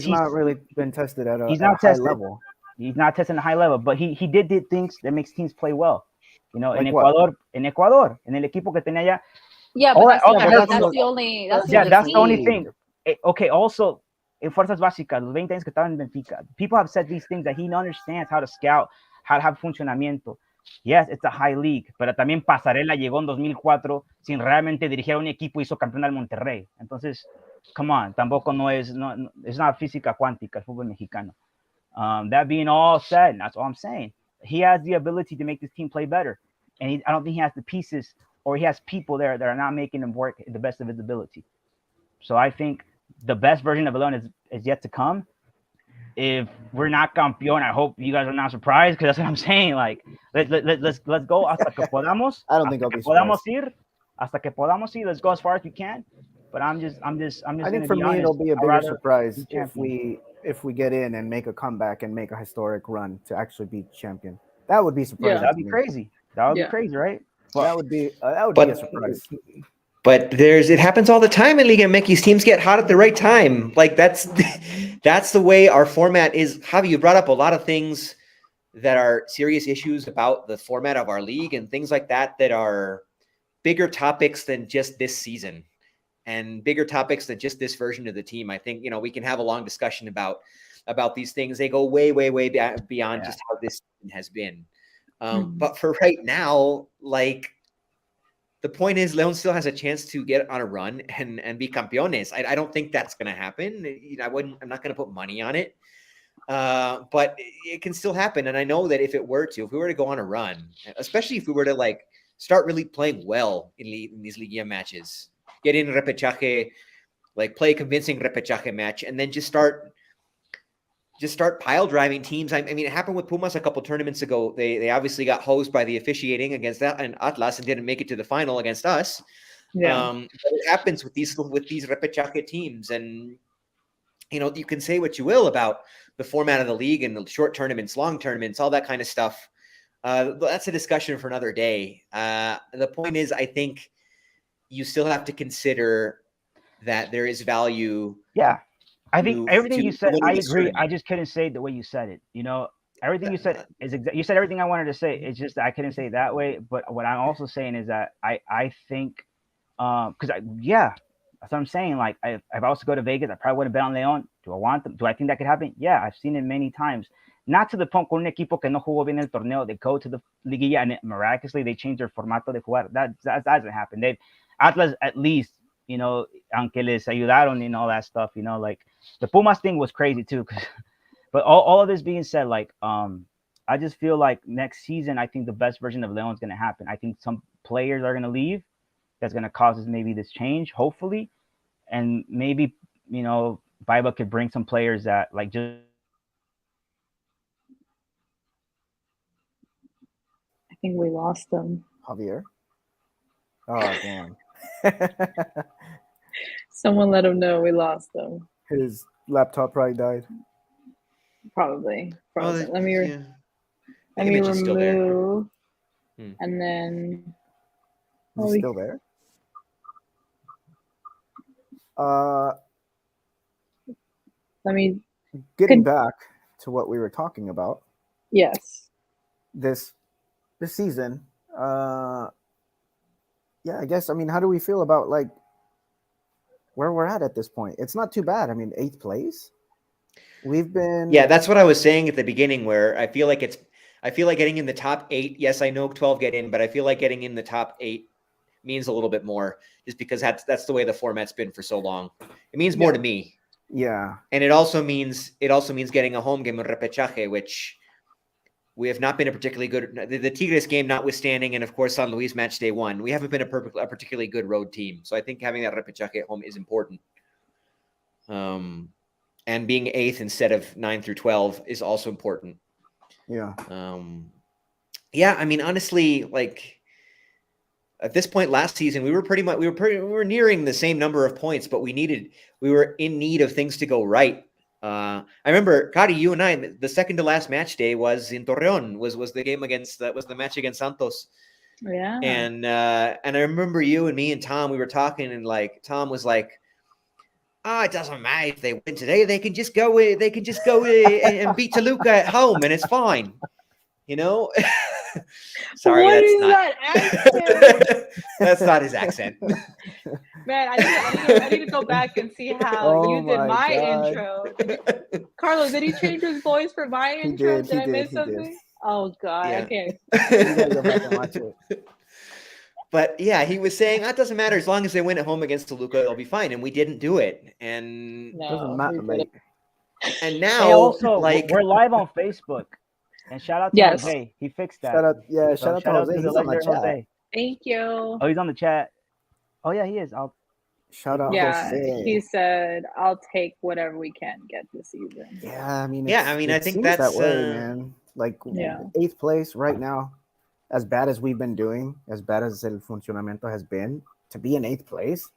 not really been tested at a high level. He's not testing a high level, but he did things that makes teams play well. Like in what? Ecuador, en el equipo que tenía allá. Yeah, but that's the only thing. Okay, also in Fuerzas Básicas, los 20 años que estaban en Benfica, people have said these things that he understands how to scout, how to have funcionamiento. Yes, it's a high league, pero también Pasarela llegó en 2004 sin realmente dirigir a un equipo y hizo campeón al Monterrey. Entonces, come on, tampoco es not física cuántica el fútbol mexicano. That being all said, that's all I'm saying. He has the ability to make this team play better, and I don't think he has the pieces or he has people there that are not making him work at the best of his ability. So I think the best version of León is yet to come. If we're not campeón, I hope you guys are not surprised because that's what I'm saying. Like, let's go hasta que podamos. I don't think I'll be surprised. Hasta que podamos ir. Let's go as far as we can. But I'm just. I think for me it'll be a bigger surprise if we get in and make a comeback and make a historic run to actually be champion. That would be surprising. Yeah, that'd be crazy. That would be crazy, right? But that would be a surprise. But it happens all the time in Liga MX. Teams get hot at the right time. Like that's the way our format is. Javi, you brought up a lot of things that are serious issues about the format of our league and things like that are bigger topics than just this season and bigger topics than just this version of the team. I think, we can have a long discussion about these things. They go way, way, way beyond just how this has been. But for right now, like, the point is León still has a chance to get on a run and be campeones. I don't think that's going to happen. I'm not going to put money on it. But it can still happen. And I know that if we were to go on a run, especially if we were to like start really playing well in these Liga matches, get in repechaje, like play a convincing repechaje match, and then just start pile driving teams. I mean, it happened with Pumas a couple tournaments ago. They obviously got hosed by the officiating against that and Atlas and didn't make it to the final against us. Yeah. But it happens with these repechaje teams. And, you can say what you will about the format of the league and the short tournaments, long tournaments, all that kind of stuff. That's a discussion for another day. The point is, I think you still have to consider that there is value. Yeah. I think everything you said, I agree. I just couldn't say it the way you said it. Everything you said is you said everything I wanted to say. It's just that I couldn't say it that way. But what I'm also saying is that I think, that's what I'm saying. Like, if I was to go to Vegas, I probably would have bet on León. Do I want them? Do I think that could happen? Yeah, I've seen it many times. Not to the point con un equipo que no jugó bien el torneo. They go to the liguilla and miraculously they change their formato de jugar. That doesn't happen. Atlas at least, aunque les ayudaron and all that stuff, like the Pumas thing was crazy too. But all of this being said, like, I just feel like next season, I think the best version of León is going to happen. I think some players are going to leave. That's going to cause us maybe this change, hopefully. And maybe, Biba could bring some players that like just. I think we lost them. Javier. Oh damn. Someone let him know we lost them. His laptop probably died. Probably. Oh, Let me yeah. let The me image is still there. remove. And then Is he still there? let me Getting back to what we were talking about. Yes. This season. Yeah, I guess. I mean, how do we feel about like where we're at this point? It's not too bad. I mean, 8th place. We've been. Yeah, that's what I was saying at the beginning. Where I feel like getting in the top 8. Yes, I know 12 get in, but I feel like getting in the top 8 means a little bit more, just because that's the way the format's been for so long. It means more to me. Yeah, and it also means getting a home game in Repechaje, which we have not been a particularly good. The Tigres game notwithstanding, and of course San Luis match day 1, we haven't been a particularly good road team. So I think having that Repechaje at home is important. And being 8th instead of 9 through 12 is also important. Yeah. Yeah. I mean, honestly, like at this point last season, we were nearing the same number of points, but we were in need of things to go right. I remember, Kari, you and I, the second to last match day was in Torreon. Was the game was the match against Santos. Yeah. And I remember you and me and Tom, we were talking, and like Tom was like, it doesn't matter if they win today. They can just go and beat Toluca at home, and it's fine. You know? Sorry, what that's is not that accent? that's not his accent. Man, I need to go back and see how you did my intro. Carlos, did he change his voice for my intro? Did I miss something? Oh God, Yeah. okay. You gotta go back and watch it. But yeah, he was saying it doesn't matter as long as they win at home against Toluca, it'll be fine. And we didn't do it. And doesn't matter, mate. And now, Hey, also, like, we're live on Facebook. And shout out to Jose. He fixed that. Shout out to Jose. To the He's on the legendary chat. Jose. Thank you. Oh, he's on the chat. Oh yeah, he is. Shout out Jose. He said, "I'll take whatever we can get this season." Yeah, I mean, I think that's that way, man. Like 8th place right now, as bad as we've been doing, as bad as el funcionamiento has been, to be in 8th place.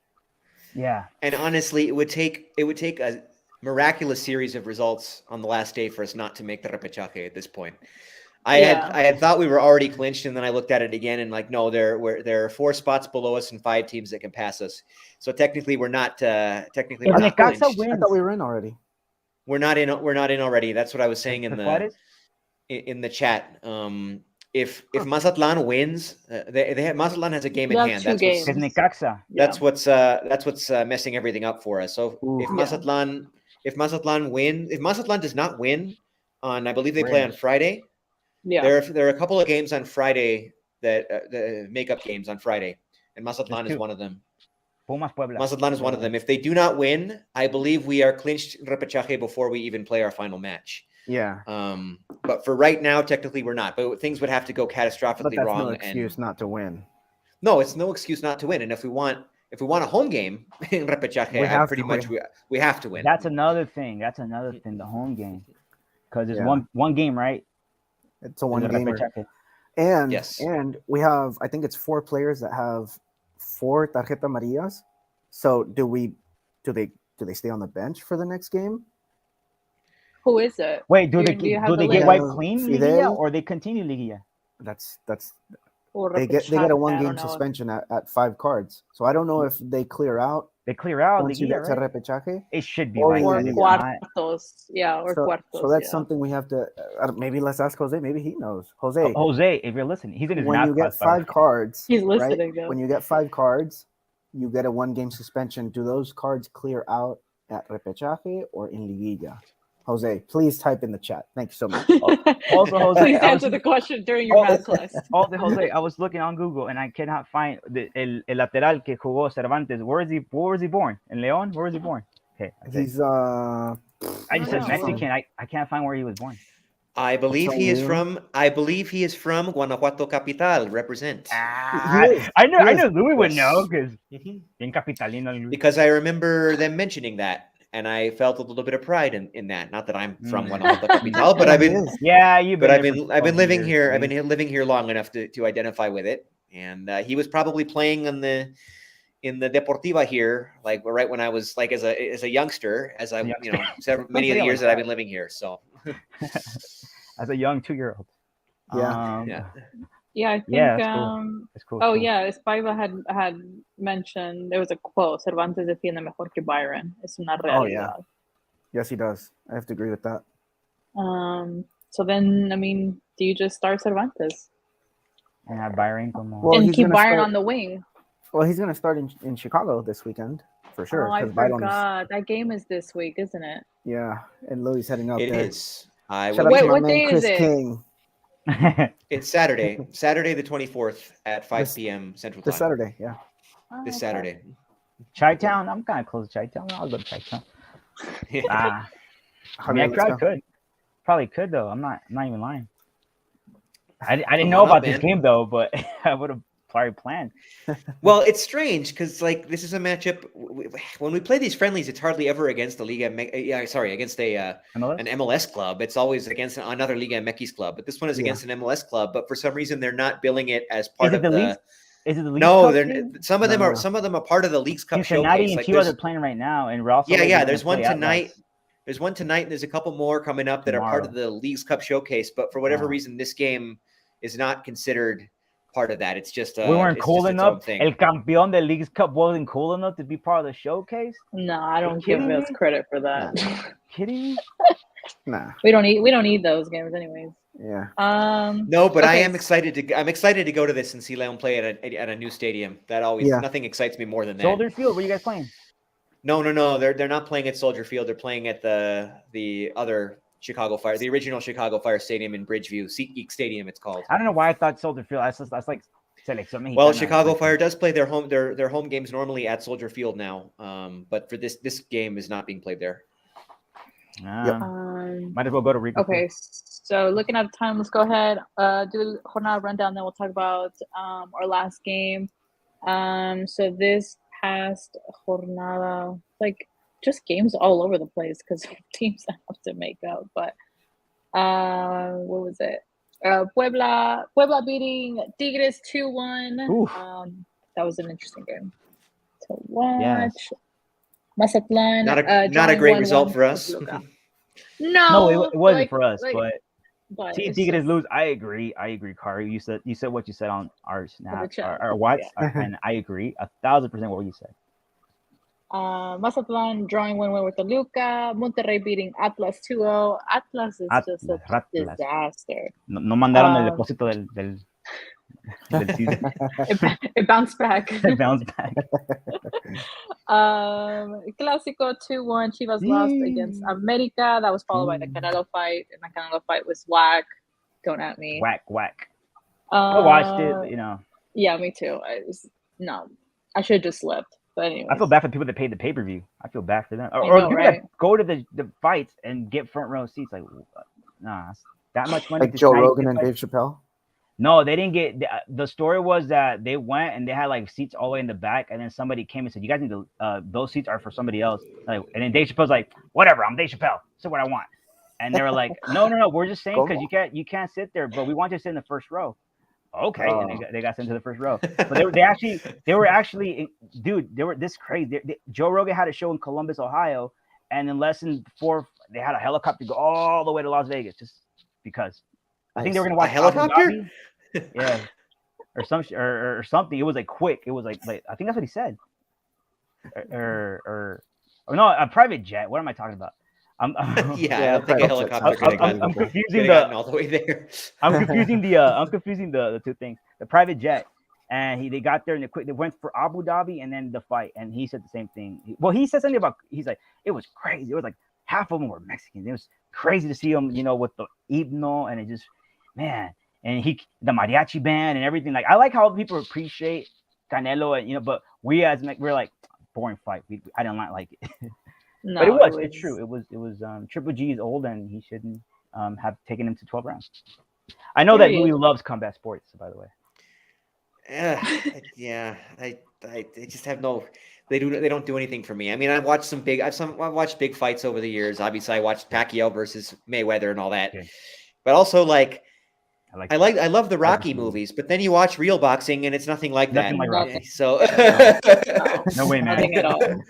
Yeah. And honestly, it would take a miraculous series of results on the last day for us not to make the repechaje at this point. I had thought we were already clinched, and then I looked at it again and like, no, there are 4 spots below us and 5 teams that can pass us. So technically, we're not clinched. I thought we were in already. We're not in already. That's what I was saying in the chat. If Mazatlan wins, Mazatlan has a game in hand. That's what's messing everything up for us. So if Mazatlan does not win on, I believe they play on Friday. Yeah, there are a couple of games on Friday that the makeup games on Friday, and Mazatlan is one of them. Mazatlan is one of them. If they do not win, I believe we are clinched repechaje before we even play our final match. Yeah. But for right now, technically we're not. But things would have to go catastrophically wrong. No excuse not to win. No, it's no excuse not to win. And if we want a home game in repechaje, we have to win. That's another thing. The home game, because it's one game, right? It's a one gamer. And we have, I think it's 4 players that have 4 tarjeta amarillas. So do they stay on the bench for the next game? Who is it? Wait, do they get wiped clean Liguilla, or they continue Liguilla? That's they get a 1-game suspension at 5 cards. So I don't know if they clear out. They clear out once you get to repechaje. It should be or cuartos. Yeah, or cuartos. So that's something we have to maybe let's ask Jose. Maybe he knows. Jose, if you're listening, he's in his when you get 5 cards. He's listening. Right? When you get 5 cards, you get a 1-game suspension. Do those cards clear out at repechaje or in Liguilla? Jose, please type in the chat. Thank you so much. Also, Jose, please answer the question during your math class. Also, Jose, I was looking on Google and I cannot find el lateral que jugó Cervantes. Where was he born? In León? Where was he born? Okay, he's I just said Mexican. I can't find where he was born. I believe he is from Guanajuato capital. Represent. I know Louis would know because in Capitalino. Because I remember them mentioning that. and I felt a little bit of pride in that. Not that I'm from Guanajuato Capital, but I've been I've been living here. I've been living here long enough to identify with it. And he was probably playing in the Deportiva here, like right when I was like as a youngster, as I many of the years that I've been living here. So as a young 2-year-old. Yeah, I think. It's cool. Oh, yeah, Spaiva had mentioned there was a quote: "Cervantes defiende mejor que Byron." Es una realidad. Oh yeah, yes, he does. I have to agree with that. So then, I mean, do you just start Cervantes and have Byron and keep Byron on the wing? Well, he's going to start in Chicago this weekend for sure. Oh, I forgot. That game is this week, isn't it? Yeah, and Louis heading up there. It is. What day is it? King. It's Saturday the 24th at 5 p.m. Central Time. This Saturday, yeah. This Saturday. Chi-Town? I'm kind of close to Chi-Town. I'll go to Chi-Town. I mean, I could. Probably could, though. I'm not even lying. I didn't know about this game, though, but I would have probably planned. Well, it's strange because like this is a matchup. When we play these friendlies, it's hardly ever against the Liga. Against an MLS club. It's always against another Liga MX club. But this one is against an MLS club. But for some reason, they're not billing it as part of the. Is it the Leagues no, Cup some of them are. Some of them are part of the Leagues Cup Cincinnati showcase. And Chivas are playing right now, and we're also There's one tonight. There's one tonight, and there's a couple more coming up that are part of the Leagues Cup showcase. But for whatever reason, this game is not considered part of that. It's just we weren't cool enough. El campeón del Leagues Cup wasn't cool enough to be part of the showcase. No, I don't give us credit for that. Kidding me? Nah. We don't need those games anyways. Yeah. No, but I am excited to. I'm excited to go to this and see Leon play at a new stadium. That always nothing excites me more than that. Soldier Field. Where are you guys playing? No. They're not playing at Soldier Field. They're playing at the other Chicago Fire, the original Chicago Fire Stadium in Bridgeview, SeatGeek Stadium. It's called. I don't know why I thought Soldier Field. That's like Selección Mexicana. Well, Chicago Fire does play their home games normally at Soldier Field now. But for this game is not being played there. Might as well go to Rico. Okay, so looking at the time, let's go ahead, do the Jornada rundown, then we'll talk about our last game. So this past Jornada, like just games all over the place because teams have to make up. But what was it? Puebla beating Tigres 2-1. That was an interesting game to watch. Yes. Mazatlan, not a great result for us. No, it wasn't for us. But see Tigres lose. I agree, Kari. You said what you said on our snap or what, and I agree 1,000% what you said. Mazatlan drawing 1-1 with Toluca. Monterrey beating Atlas 2-0. Atlas is just a disaster. No mandaron el depósito del season. It bounced back. It bounced back. Clásico 2-1. Chivas lost against America. That was followed by the Canelo fight, and the Canelo fight was whack. Don't at me. Whack. I watched it. Yeah, me too. I should have just slept. But anyway, I feel bad for people that paid the pay-per-view. I feel bad for them. Or people that go to the fights and get front row seats. Like, nah, that much money. Like Joe Rogan and Dave Chappelle? No, they didn't get the story was that they went and they had like seats all the way in the back, and then somebody came and said, "You guys need to those seats are for somebody else." Like, and then Dave Chappelle's like, "Whatever, I'm Dave Chappelle. Say what I want." And they were like, "No, we're just saying because you can't sit there, but we want you to sit in the first row." Okay, and they got sent to the first row. But they were actually, dude, they were this crazy. Joe Rogan had a show in Columbus, Ohio, and in less than 4, they had a helicopter go all the way to Las Vegas just because. I think they were gonna watch a helicopter. Yeah, or something. It was like quick. It was like I think that's what he said. Or no, a private jet. What am I talking about? I don't think a helicopter. I'm confusing all the way there. I'm confusing the two things. The private jet, and they got there and they went for Abu Dhabi and then the fight, and he said the same thing. Well, he said something about he's like it was crazy. It was like half of them were Mexicans. It was crazy to see them, with the himno, and it just man. And the mariachi band and everything. Like I like how people appreciate Canelo, and but we're like boring fight. I didn't like it. No, but it's true. It was Triple G is old and he shouldn't have taken him to 12 rounds. I know that Louis loves combat sports, by the way. Yeah, I just have no. They don't do anything for me. I mean, I've watched I've watched big fights over the years. Obviously, I watched Pacquiao versus Mayweather and all that. Okay. But also, like, I love the Rocky movies. But then you watch real boxing, and it's nothing like Nothing that. like Rocky. So No way, man. Nothing at all. An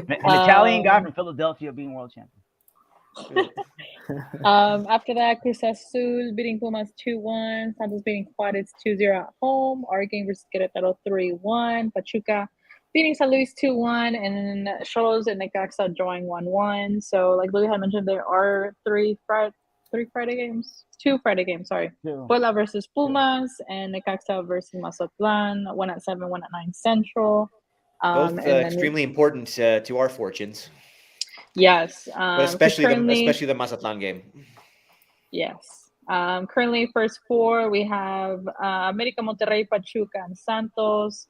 Italian guy from Philadelphia being world champion. After that, Cruz Azul beating Pumas 2-1. Santos beating Juarez 2-0 at home. Our game versus Querétaro 3-1. Pachuca beating San Luis 2-1. And then Xolos and Necaxa drawing 1-1. So, like Louis had mentioned, there are two Friday games, sorry. Yeah. Puebla versus Pumas and Necaxa versus Mazatlan, 1 at 7, 1 at 9 Central. both extremely important to our fortunes. Yes. But especially the Mazatlan game. Yes. Currently, first four, we have América, Monterrey, Pachuca, and Santos.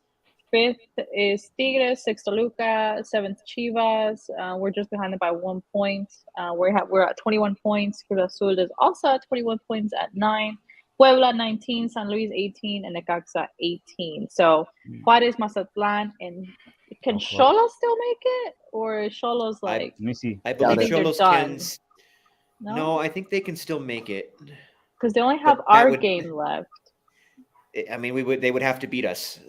Fifth is Tigres, sixth Toluca, seventh Chivas. We're just behind them by 1 point. We're at 21 points. Cruz Azul is also at 21 points at 9. Puebla 19, San Luis 18, and Necaxa 18. So Juarez, Mazatlan, and can Xolos still make it, or is Xolos like? Let me see. I believe Xolos can. No, I think they can still make it because they only have our game left. I mean, they would have to beat us.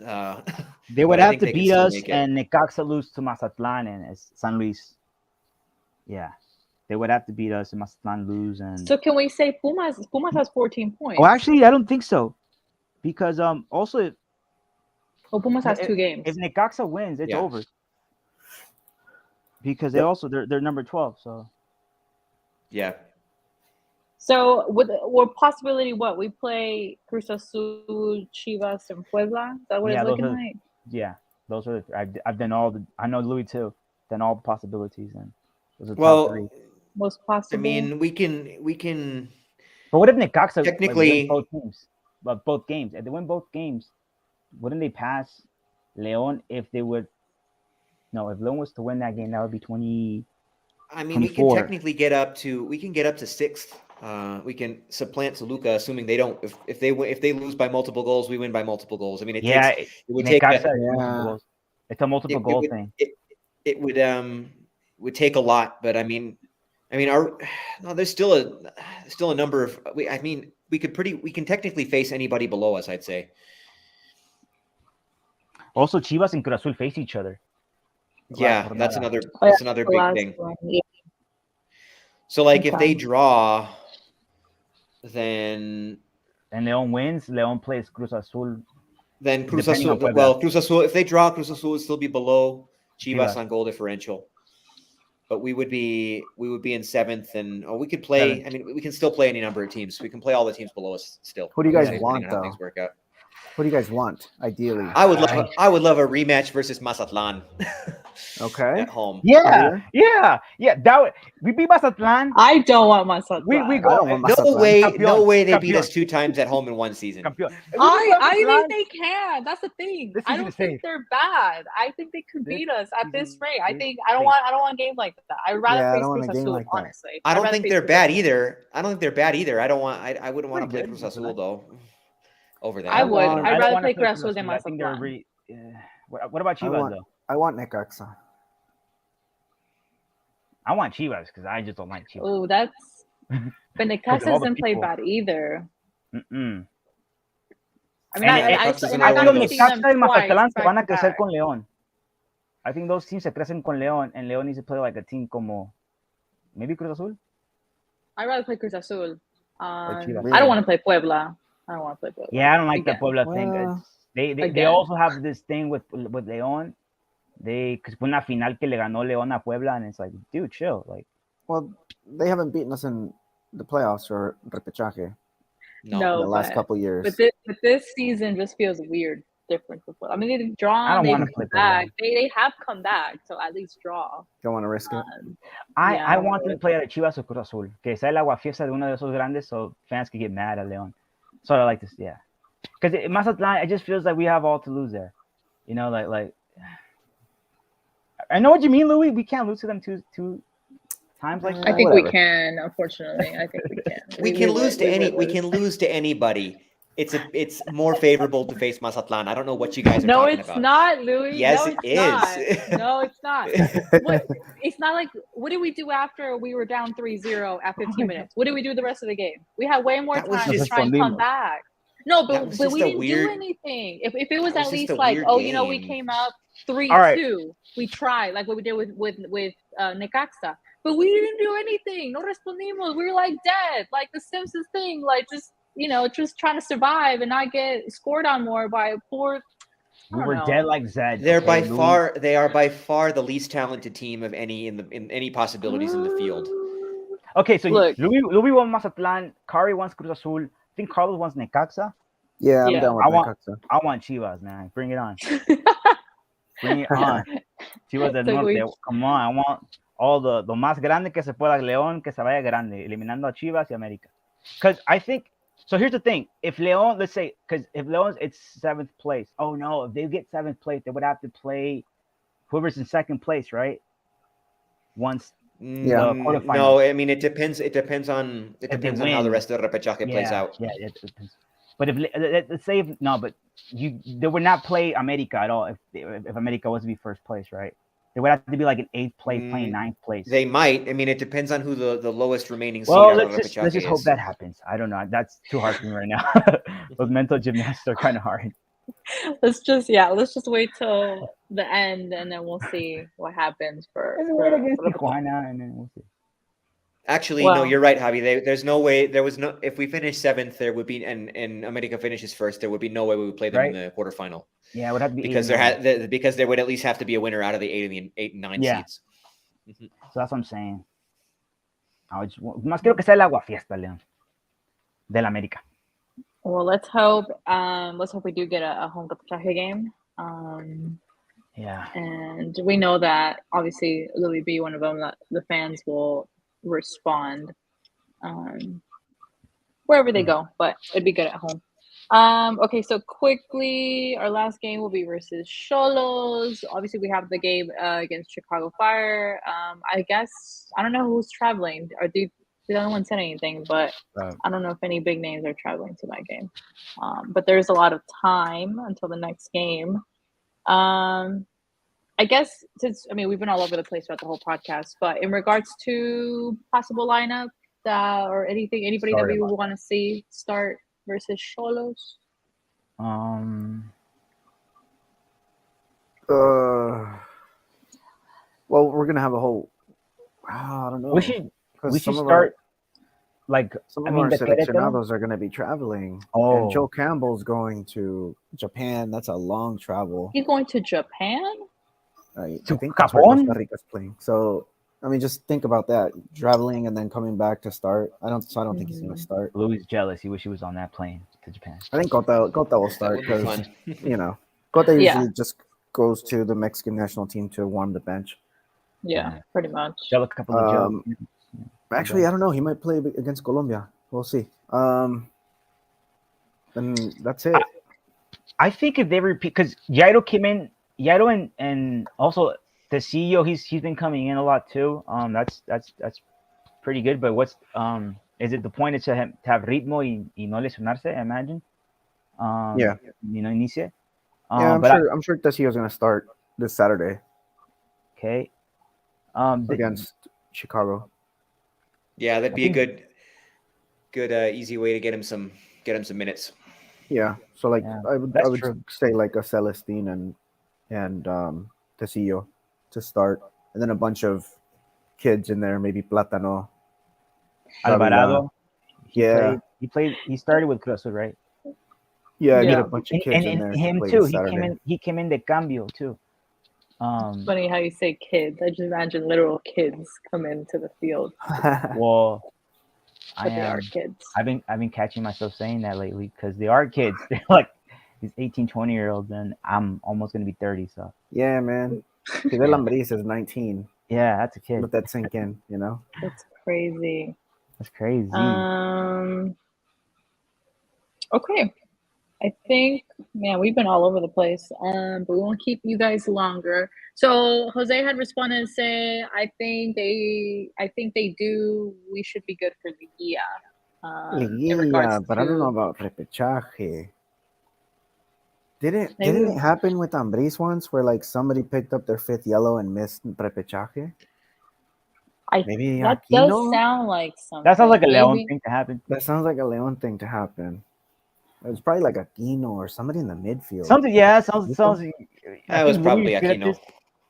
They would have to beat us, and Necaxa lose to Mazatlan and San Luis. Yeah, they would have to beat us, and Mazatlan lose. And so, can we say Pumas has 14 points? Oh, actually, I don't think so, because also. Pumas has 2 games. If Necaxa wins, it's over. Because they're number 12. So. Yeah. So with possibility, what we play Cruz Azul, Chivas, and Puebla. Is that what it's looking like? Yeah, those are. I've done all the. I know Louis too. Done all the possibilities, and those are top 3. Most possible. I mean, we can. But what if Necaxa technically win both games? If they win both games, wouldn't they pass Leon if they would? No, if Leon was to win that game, that would be 20. I mean, 24. We can technically get up to 6th. We can supplant Toluca, assuming they don't. If they lose by multiple goals, we win by multiple goals. I mean, it would take it's a multiple goal thing. It would take a lot, but I mean, there's still a number of. We can technically face anybody below us, I'd say. Also, Chivas and Cruz Azul face each other. Yeah, that's another big thing. So, like, if they draw, then Leon wins. Leon plays Cruz Azul. Then Cruz Azul. Well, Cruz Azul. If they draw, Cruz Azul would still be below Chivas on goal differential. But we would be in 7th, and we could play. 7th. I mean, we can still play any number of teams. We can play all the teams below us still. Who do you guys want, though? Things work out. What do you guys want, ideally? I would love a rematch versus Mazatlan. Okay. At home. Yeah. We beat Mazatlan. I don't want Mazatlan. We go. No way they beat us 2 times at home in one season. I think they can. That's the thing. I don't think they're bad. I think they could beat us at this rate. I don't want a game like that. I'd rather face Cruz Azul, honestly. I don't think they're bad either. I wouldn't want to play Cruz Azul though. Over there. I would. I'd rather play Cruz Azul than Mazatlan. What about Chivas though? I want Necaxa. I want Chivas because I just don't like Chivas. Oh, but Necaxa doesn't play bad either. Mm-mm. I mean, I think Necaxa y Mazatlán se van a crecer con León. I think those teams se crecen con León, and León needs to play like a team como maybe Cruz Azul. I'd rather play Cruz Azul. I don't want to play Puebla. Yeah, I don't like the Puebla thing. They also have this thing with León. Because fue una final que le ganó León a Puebla, and it's like, dude, chill. Like, well, they haven't beaten us in the playoffs or repechaje. No, in the last couple of years. But this season just feels weird, different. I mean, they've drawn. I don't want to play back. They have come back, so at least draw. Don't want to risk it. I want them to play at Chivas or Cruz Azul. Que sea el aguafiesta de uno de esos grandes, so fans can get mad at León. So I like this, yeah. Because Mazatlan, it just feels like we have all to lose there. You know, like. I know what you mean, Louis. We can't lose to them two times like that. I think we can. Unfortunately, I think we can. We can lose to anybody. it's more favorable to face Mazatlan. I don't know what you guys are talking about. No, it's not, Louis. Yes, no, it is. No, it's not. It's not like, what did we do after we were down 3-0 at 15 minutes? What did we do the rest of the game? We had way more time to try and come back. No, but we didn't do anything. If it was at least like, we came up 3-2. We tried like what we did with Necaxa. But we didn't do anything. No respondimos. We were like dead. Like the Simpsons thing. Like just trying to survive and not get scored on more by a poor. We were dead like Zed. They are by far the least talented team of any in any possibilities in the field. Okay, so look, Louis wants Mazatlan. Kari wants Cruz Azul. I think Carlos wants Necaxa. Yeah, I'm down with Necaxa. I want Chivas, man. Bring it on. Bring it on. Chivas del Norte. Come on, I want all the más grande que se pueda. León que se vaya grande, eliminando a Chivas y América. Because I think. So here's the thing. If León, let's say, because if León, it's 7th place. Oh no, if they get 7th place, they would have to play whoever's in 2nd place, right? Once. No, I mean it depends. It depends on how the rest of the repechaje plays out. Yeah, it depends. But let's say they would not play America at all if America was to be 1st place, right? They would have to be like an 8th place playing 9th place. They might. I mean, it depends on who the lowest remaining seed out of the repechaje is. Let's just hope that happens. I don't know. That's too hard for me right now. Those mental gymnastics are kind of hard. Let's just wait till the end and then we'll see what happens for Tijuana, and then we'll see. Actually, no, you're right, Javi. There's no way. If we finish 7th, there would be, and America finishes 1st, there would be no way we would play them in the quarterfinal. Yeah, it would have to be because there would at least have to be a winner out of the 8 and 9 seeds. Mm-hmm. So that's what I'm saying. Más quiero que sea el agua fiesta, León, del América. Well, let's hope we do get a home repechaje game. Yeah. And we know that obviously Louis B, one of them, that the fans will respond wherever they go, but it'd be good at home. Okay, so quickly, our last game will be versus Xolos. Obviously, we have the game against Chicago Fire. I guess I don't know who's traveling. The other one said anything, but I don't know if any big names are traveling to that game. But there's a lot of time until the next game. I guess we've been all over the place throughout the whole podcast, but in regards to possible lineup or anybody that we would want to see start versus Xolos. Well, we're gonna have a whole. I don't know. We should start. Some of our seleccionados are going to be traveling. Oh, and Joe Campbell's going to Japan. That's a long travel. He's going to Japan? I think that's where Costa Rica's playing. So, I mean, just think about that. Traveling and then coming back to start. I don't think he's going to start. Louis is jealous. He wish he was on that plane to Japan. I think Cota will start because, Cota usually just goes to the Mexican national team to warm the bench. Yeah, pretty much. A couple of Actually, I don't know. He might play against Colombia. We'll see. And that's it. I think if they repeat, because Jairo came in, and also the CEO, he's been coming in a lot too. That's pretty good. But what's is it the point is to have ritmo y no lesionarse? I imagine. Yeah. Inicie. Yeah, I'm sure Tecillo's going to start this Saturday. Okay. Against Chicago. Yeah, that'd be a good easy way to get him some minutes. Yeah, so I would say like a Celestine and Tecillo to start, and then a bunch of kids in there, maybe Platano, Alvarado. He started with Cruz, right? Yeah, get a bunch of kids in there. Him too. He came in de cambio too. It's funny how you say kids. I just imagine literal kids come into the field. Well, they are kids. I've been catching myself saying that lately because they are kids. They're like these 18, 20-year-olds, and I'm almost gonna be 30. So yeah, man. Fidel Lambris is 19. Yeah, that's a kid. Let that sink in, That's crazy. That's crazy. Okay. I think, man, we've been all over the place, but we won't keep you guys longer. So Jose had responded and say, I think they do. We should be good for the year. in regards Liguilla, but I don't know about repechaje. Didn't it happen with Ambris once where like somebody picked up their 5th yellow and missed repechaje? Maybe that Aquino? does sound like something. That sounds like a Leon Maybe. thing to happen. That sounds like a Leon thing to happen. It was probably like Aquino or somebody in the midfield. Something, yeah, sounds. That was probably Aquino.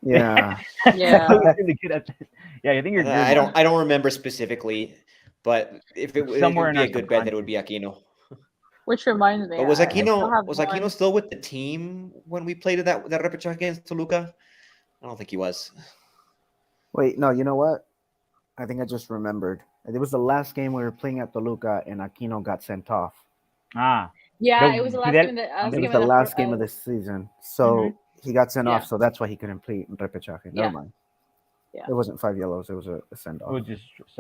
Yeah. Yeah. Really good at this. Yeah, I think you're good. I don't remember specifically, but if it would Somewhere be in a our good bet that it would be Aquino. Which reminds me, But was I still have Aquino one. still with the team when we played that repechaje against Toluca? I don't think he was. Wait, no, you know what? I think I just remembered. It was the last game we were playing at Toluca and Aquino got sent off. Yeah, it was the last game. It was the last game of the season. So he got sent off, so that's why he couldn't play in repechaje. Never mind. Yeah. It wasn't 5 yellows. It was a send-off.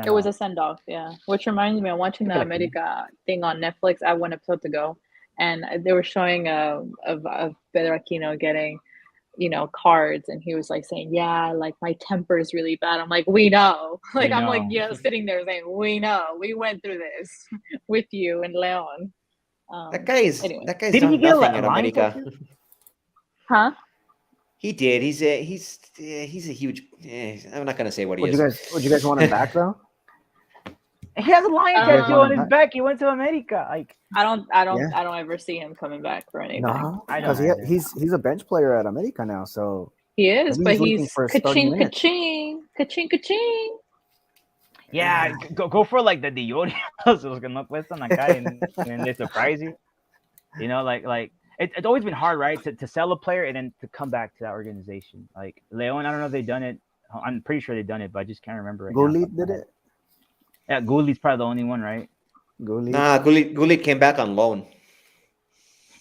It was a send-off, yeah. Which reminds me, I'm watching the America thing on Netflix. I had one episode to go, and they were showing of Pedro Aquino getting, cards, and he was like saying, "Yeah, like my temper is really bad." I'm like, "We know." Like I'm like, sitting there saying, "We know. We went through this with you and Leon." That guy's Did done he get nothing in line America. tattoo? Huh? He did. He's a huge. I'm not gonna say what he is. Would you guys want him back though? He has a lion tattoo on his back. He went to America. Like I don't ever see him coming back for anything. No, because he's a bench player at America now, so he is, but he's ka-ching. Yeah, go for like the Diorios, los que no cuestan acá, and they surprise you. Like it's always been hard, right, to sell a player and then to come back to that organization. Like Leon, I don't know if they've done it. I'm pretty sure they've done it, but I just can't remember right now. Gullit did it. Yeah, Gullit's probably the only one, right? Gullit came back on loan.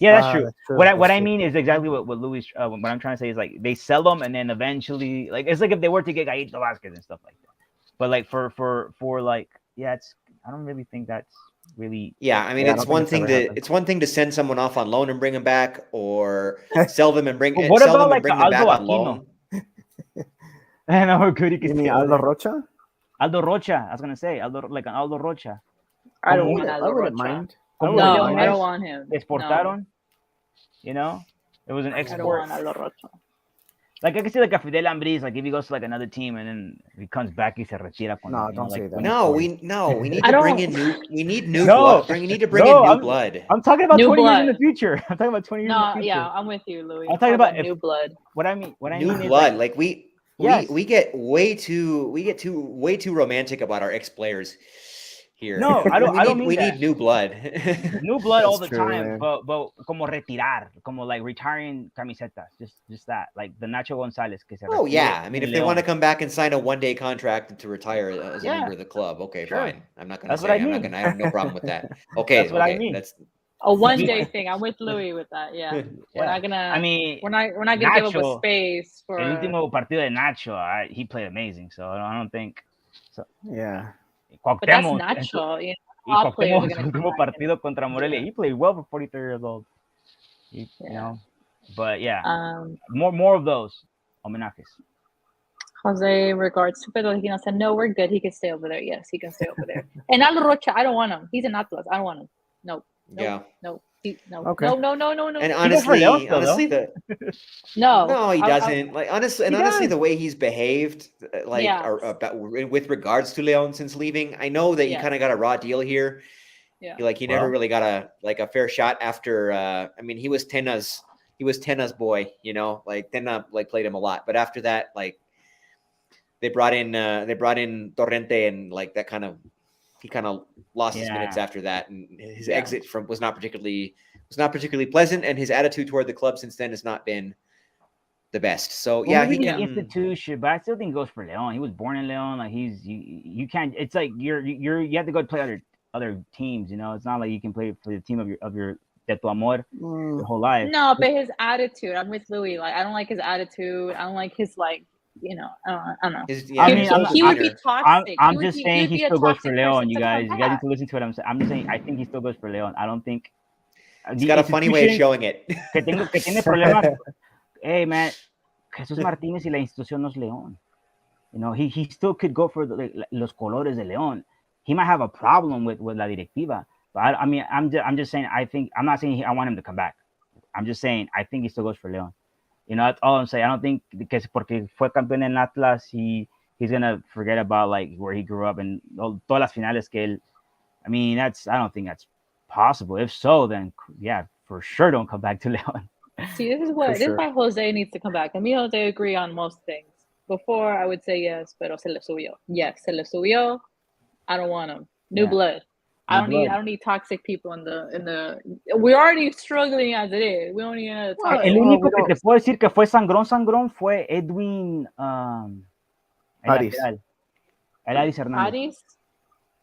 Yeah, that's true. What I mean is exactly what Louis. What I'm trying to say is like they sell them and then eventually, like it's like if they were to get Gallito Vázquez and stuff like that. But like for like I don't really think that's really. Yeah, I mean it's one thing to send someone off on loan and bring them back, or sell them and bring them back on loan. I know how good he can. You mean Aldo Rocha? Aldo Rocha, I was gonna say Aldo Rocha. I don't want Aldo Rocha. Mind. No, I don't want him. Exportaron. No. It was an export. I don't want Aldo Rocha. Like I can see like a Fidel Ambris, like if he goes to like another team and then he comes back, he se retira. Don't say that. No, we need to bring in new. We need new blood. We need to bring in new blood. I'm talking about new 20 blood. years in the future. I'm talking about 20 years in the future. Yeah, I'm with you, Louis. I'm talking about new blood. What I mean new blood. Like we get way too romantic about our ex-players here. No, I don't mean we that. need new blood. New blood all the time, but como retirar, como like retiring camisetas, just that, like the Nacho Gonzalez. Oh yeah, I mean if they want to come back and sign a one-day contract to retire as a member of the club, okay, fine. I'm not gonna say. I have no problem with that. Okay, that's what I mean. That's a one-day thing. I'm with Louis with that. Yeah, we're not gonna. I mean, we're not gonna give up a space for. El último partido de Nacho, he played amazing. So I don't think. So yeah. But that's Nacho. All players are gonna último partido contra Morelia, he played well for 43 years old. You know, but yeah, more of those homenajes. Jose, in regards to Pedro Aquino, said, "No, we're good. He can stay over there. Yes, he can stay over there." And Aldo Rocha, I don't want him. He's an Atlas. I don't want him. No. Yeah. No. Okay. No. And honestly, he doesn't. Like honestly, the way he's behaved, with regards to Leon since leaving, I know that he kind of got a raw deal here. Yeah. He never really got a fair shot after. I mean, he was Tena's boy. Like Tena played him a lot, but after that, they brought in Torrente, and he kind of lost his minutes after that, and his exit was not particularly pleasant, and his attitude toward the club since then has not been the best. So he can institution, but I still think it goes for Leon. He was born in Leon. Like you can't. It's like you have to go play other teams. It's not like you can play for the team of your de tu amor your whole life. No, but his attitude. I'm with Louis. Like I don't like his attitude. I don't like his I don't know. He would be toxic. I'm just saying he still goes for Leon. You guys need to listen to what I'm saying. I'm just saying I think he still goes for Leon. I don't think he's got a funny way of showing it. Que tiene problemas. Hey man, Jesus Martinez y la institución no es León. He still could go for los colores de León. he might have a problem with la directiva. But I mean, I'm just saying. I'm not saying I want him to come back. I'm just saying I think he still goes for León. You know, that's all I'm saying. I don't think because porque fue campeón en Atlas, he's gonna forget about like where he grew up and todas las finales que él. I mean, I don't think that's possible. If so, then yeah, for sure, don't come back to León. See, this is why Jose needs to come back. And me and Jose agree on most things. Before I would say yes, pero se le subió. Yes, se le subió. I don't want him. New blood. I don't need toxic people in the. We're already struggling as it is. We don't need another toxic. El único que te puedo decir que fue sangrón fue Edwin Aris Hernández.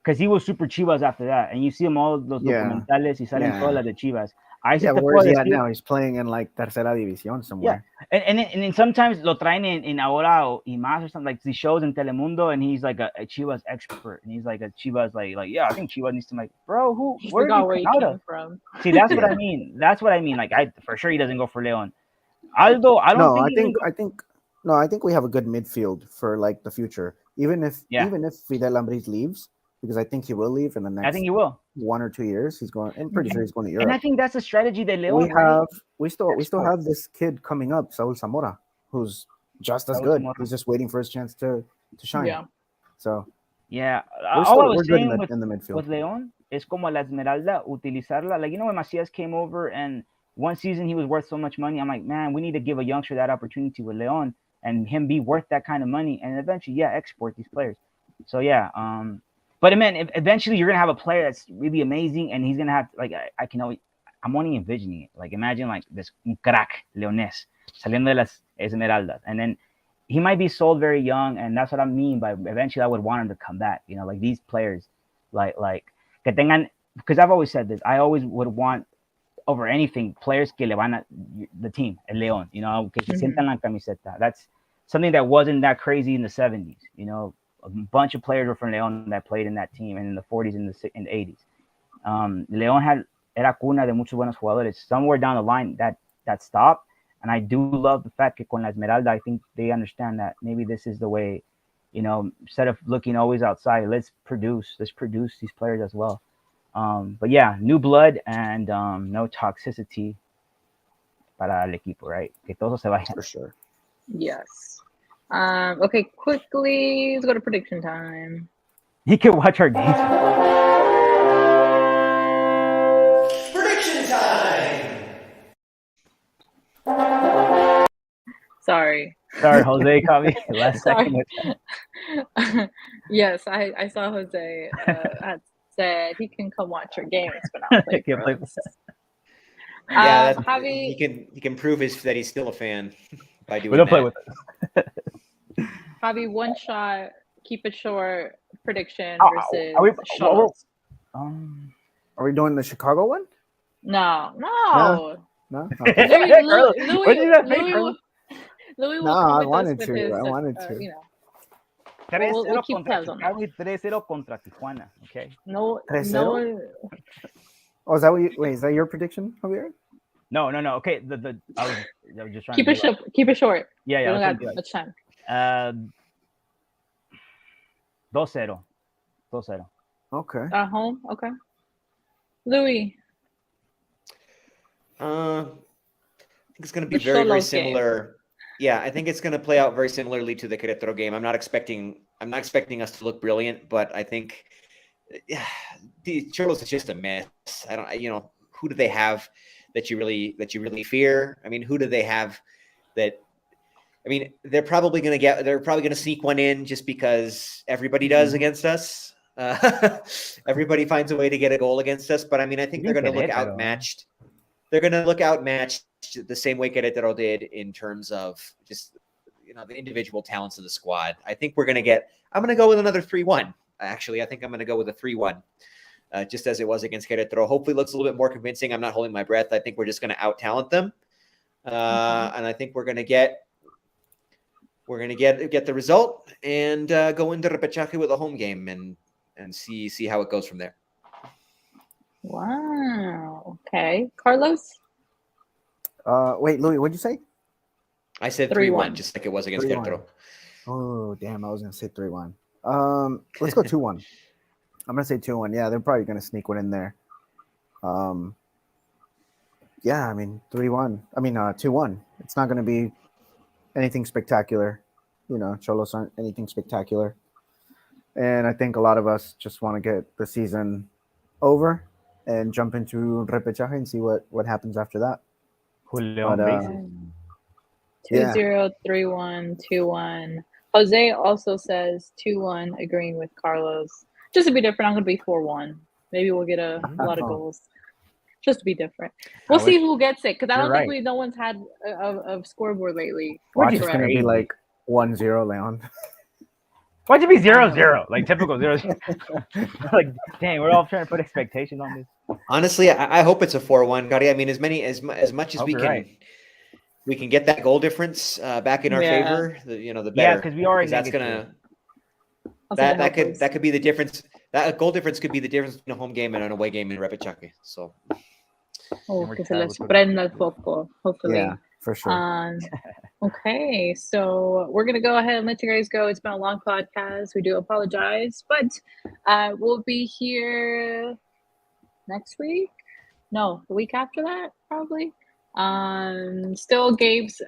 Because he was super Chivas after that, and you see him all those documentales y salen todas las de Chivas. Where is he at now? He's playing in like Tercera División somewhere. Yeah, and sometimes lo traen in Ahora y Más or something, like these shows in Telemundo, and he's like a Chivas expert, and he's like a Chivas like yeah, I think Chivas needs to make bro. Where he came from? See, that's what I mean. That's what I mean. Like for sure he doesn't go for León. Aldo, I think we have a good midfield for like the future. Even if Fidel Ambris leaves. Because I think he will leave in the next. I think he will. 1 or 2 years. He's going. I'm pretty sure he's going to Europe. And I think that's a strategy that León. We still have this kid coming up, Saul Zamora, who's just as good. He's just waiting for his chance to shine. Yeah. So. Yeah. We're good in the midfield. With León, es como la Esmeralda utilizarla. Like when Macias came over and one season he was worth so much money. I'm like, man, we need to give a youngster that opportunity with León and him be worth that kind of money and eventually, export these players. So yeah. But man, eventually you're gonna have a player that's really amazing, and he's gonna have like I'm only envisioning it. Like imagine like this crack leonés saliendo de las Esmeraldas, and then he might be sold very young, and that's what I mean by eventually I would want him to come back. You know, like these players, like que tengan, because I've always said this. I always would want over anything players que le van a the team, el León. You know, que se sientan la camiseta. That's something that wasn't that crazy in the 70s. You know. A bunch of players were from León that played in that team, and in the 40s and the 80s. León era cuna de muchos buenos jugadores. Somewhere down the line, that stopped, and I do love the fact that con la Esmeralda, I think they understand that maybe this is the way, you know, instead of looking always outside, let's produce these players as well. But yeah, new blood and no toxicity para el equipo, right? Que todos se vayan. For sure. Yes. Okay, quickly, let's go to prediction time. You can watch our games. Prediction time! Sorry, Jose caught me last second. Yes, I saw Jose had said he can come watch our games, but not play for us. Yeah, Javi, he can prove that he's still a fan by doing We don't that. play with it. Javi, one shot, keep it short. Prediction versus Are we doing the Chicago one? No. Okay. Louis will No, come I with wanted us to. with his, I wanted to. You know. 3-0 keep tabs on that. 3-0 contra Tijuana. Okay. No. 3-0? Oh, is that your prediction, Javier? No. Okay. I was just trying. Keep it short. Keep it short. Yeah. We don't That's got much time. 2-0. Okay. At home. Okay. Louis. I think it's going to be very similar. Game. Yeah, I think it's going to play out very similarly to the Querétaro game. I'm not expecting us to look brilliant, but I think the Cholos is just a mess. Who do they have that you really fear? I mean, who do they have that? I mean, they're probably going to sneak one in just because everybody does against us. Everybody finds a way to get a goal against us, but I mean, I think they're going to look outmatched. They're going to look outmatched the same way Querétaro did in terms of just, the individual talents of the squad. I think I'm going to go with another 3-1. Actually, I think I'm going to go with a 3-1, just as it was against Querétaro. Hopefully it looks a little bit more convincing. I'm not holding my breath. I think we're just going to out-talent them. And I think we're going to get the result and go into Repechaje with a home game and see how it goes from there. Wow. Okay. Carlos? Wait, Louis, what'd you say? I said 3-1, just like it was against 3-1. Querétaro. Oh, damn. I was going to say 3-1. Let's go 2-1. I'm gonna say 2-1. Yeah, they're probably gonna sneak one in there. Yeah, I mean 3-1. I mean 2-1. It's not gonna be anything spectacular. Cholos aren't anything spectacular. And I think a lot of us just want to get the season over and jump into repechaje and see what happens after that. Julian bases. 2-0, 3-1, 2-1. Jose also says 2-1, agreeing with Carlos. Just to be different, I'm going to be 4-1. Maybe we'll get a lot of goals. Just to be different. We'll see who gets it, because I don't think no one's had a scoreboard lately. Watch, it's going to be like 1-0, Leon. Why'd it be 0-0? Like typical 0. Like, dang, we're all trying to put expectations on this. Honestly, I hope it's a 4-1, Gotti. I mean, as much as we can get that goal difference back in our favor, the better. Yeah, because we are in that's negative. That could be the difference. That goal difference could be the difference between a home game and an away game in repechaje. So, que se les prenda el foco, hopefully. Yeah, for sure. Okay, so we're gonna go ahead and let you guys go. It's been a long podcast. We do apologize, but we'll be here next week. No, the week after that, probably. Still games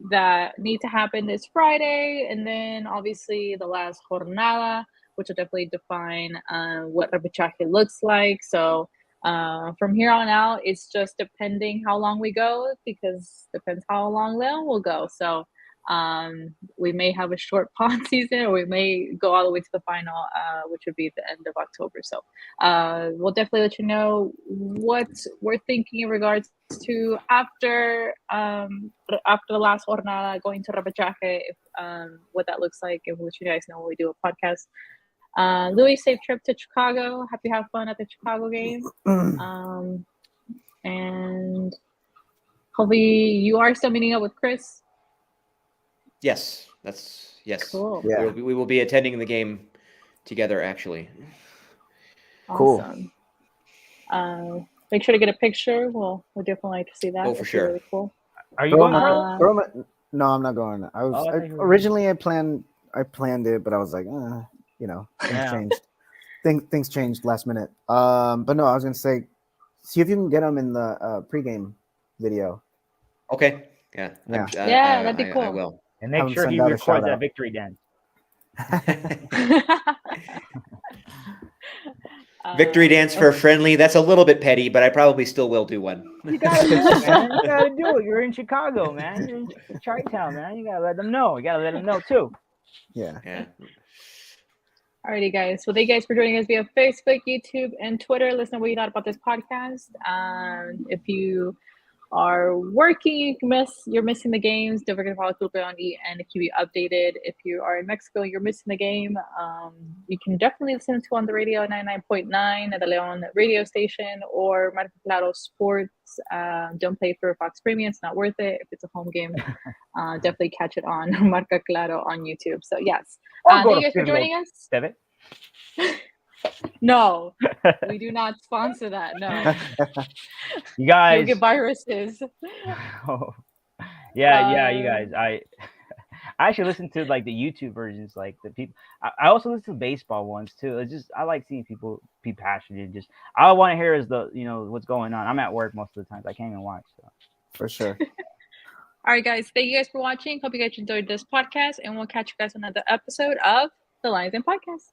that need to happen this Friday, and then obviously the last jornada, which will definitely define what repechaje looks like. So from here on out, it's just depending how long we go, because depends how long Leon will go. So we may have a short pod season, or we may go all the way to the final, which would be the end of October. So we'll definitely let you know what we're thinking in regards to after the last jornada, going to repechaje, what that looks like, and we'll let you guys know when we do a podcast. Louis, safe trip to Chicago. Happy have fun at the Chicago game. And hopefully you are still meeting up with Chris. Yes. Cool. Yeah. We will be attending the game together, actually. Awesome. Cool. Make sure to get a picture. We'll definitely like to see that. Oh, for sure. Really cool. Are you going? No, I'm not going. Originally I planned it, but I was like, things changed. Things changed last minute. But no, I was gonna say, see if you can get them in the pregame video. Okay. Yeah. That'd be cool. I will. And make sure he records that victory dance. Victory dance for a friendly. That's a little bit petty, but I probably still will do one. You gotta do it, man. You gotta do it. You're in Chicago, man. You're in Chi-Town, man. You gotta let them know. You gotta let them know too. Yeah. Alrighty, guys. Well, thank you guys for joining us via Facebook, YouTube, and Twitter. Let us know what you thought about this podcast. If you are working, you're missing the games, don't forget to follow Tldp on and keep you updated. If you are in Mexico, you're missing the game, you can definitely listen to on the radio 99.9 at the Leon radio station, or Marca Claro Sports. Don't pay for Fox Premium, it's not worth it. If it's a home game, definitely catch it on Marca Claro on YouTube. So yes, thank you guys for joining us. No, we do not sponsor that. No, you guys, you'll get viruses. Oh. Yeah, you guys. I actually listen to like the YouTube versions, like the people. I also listen to baseball ones too. It's just I like seeing people be passionate. Just all I want to hear is what's going on. I'm at work most of the times. I can't even watch. So. For sure. All right, guys. Thank you guys for watching. Hope you guys enjoyed this podcast, and we'll catch you guys on another episode of the Lions Den Podcast.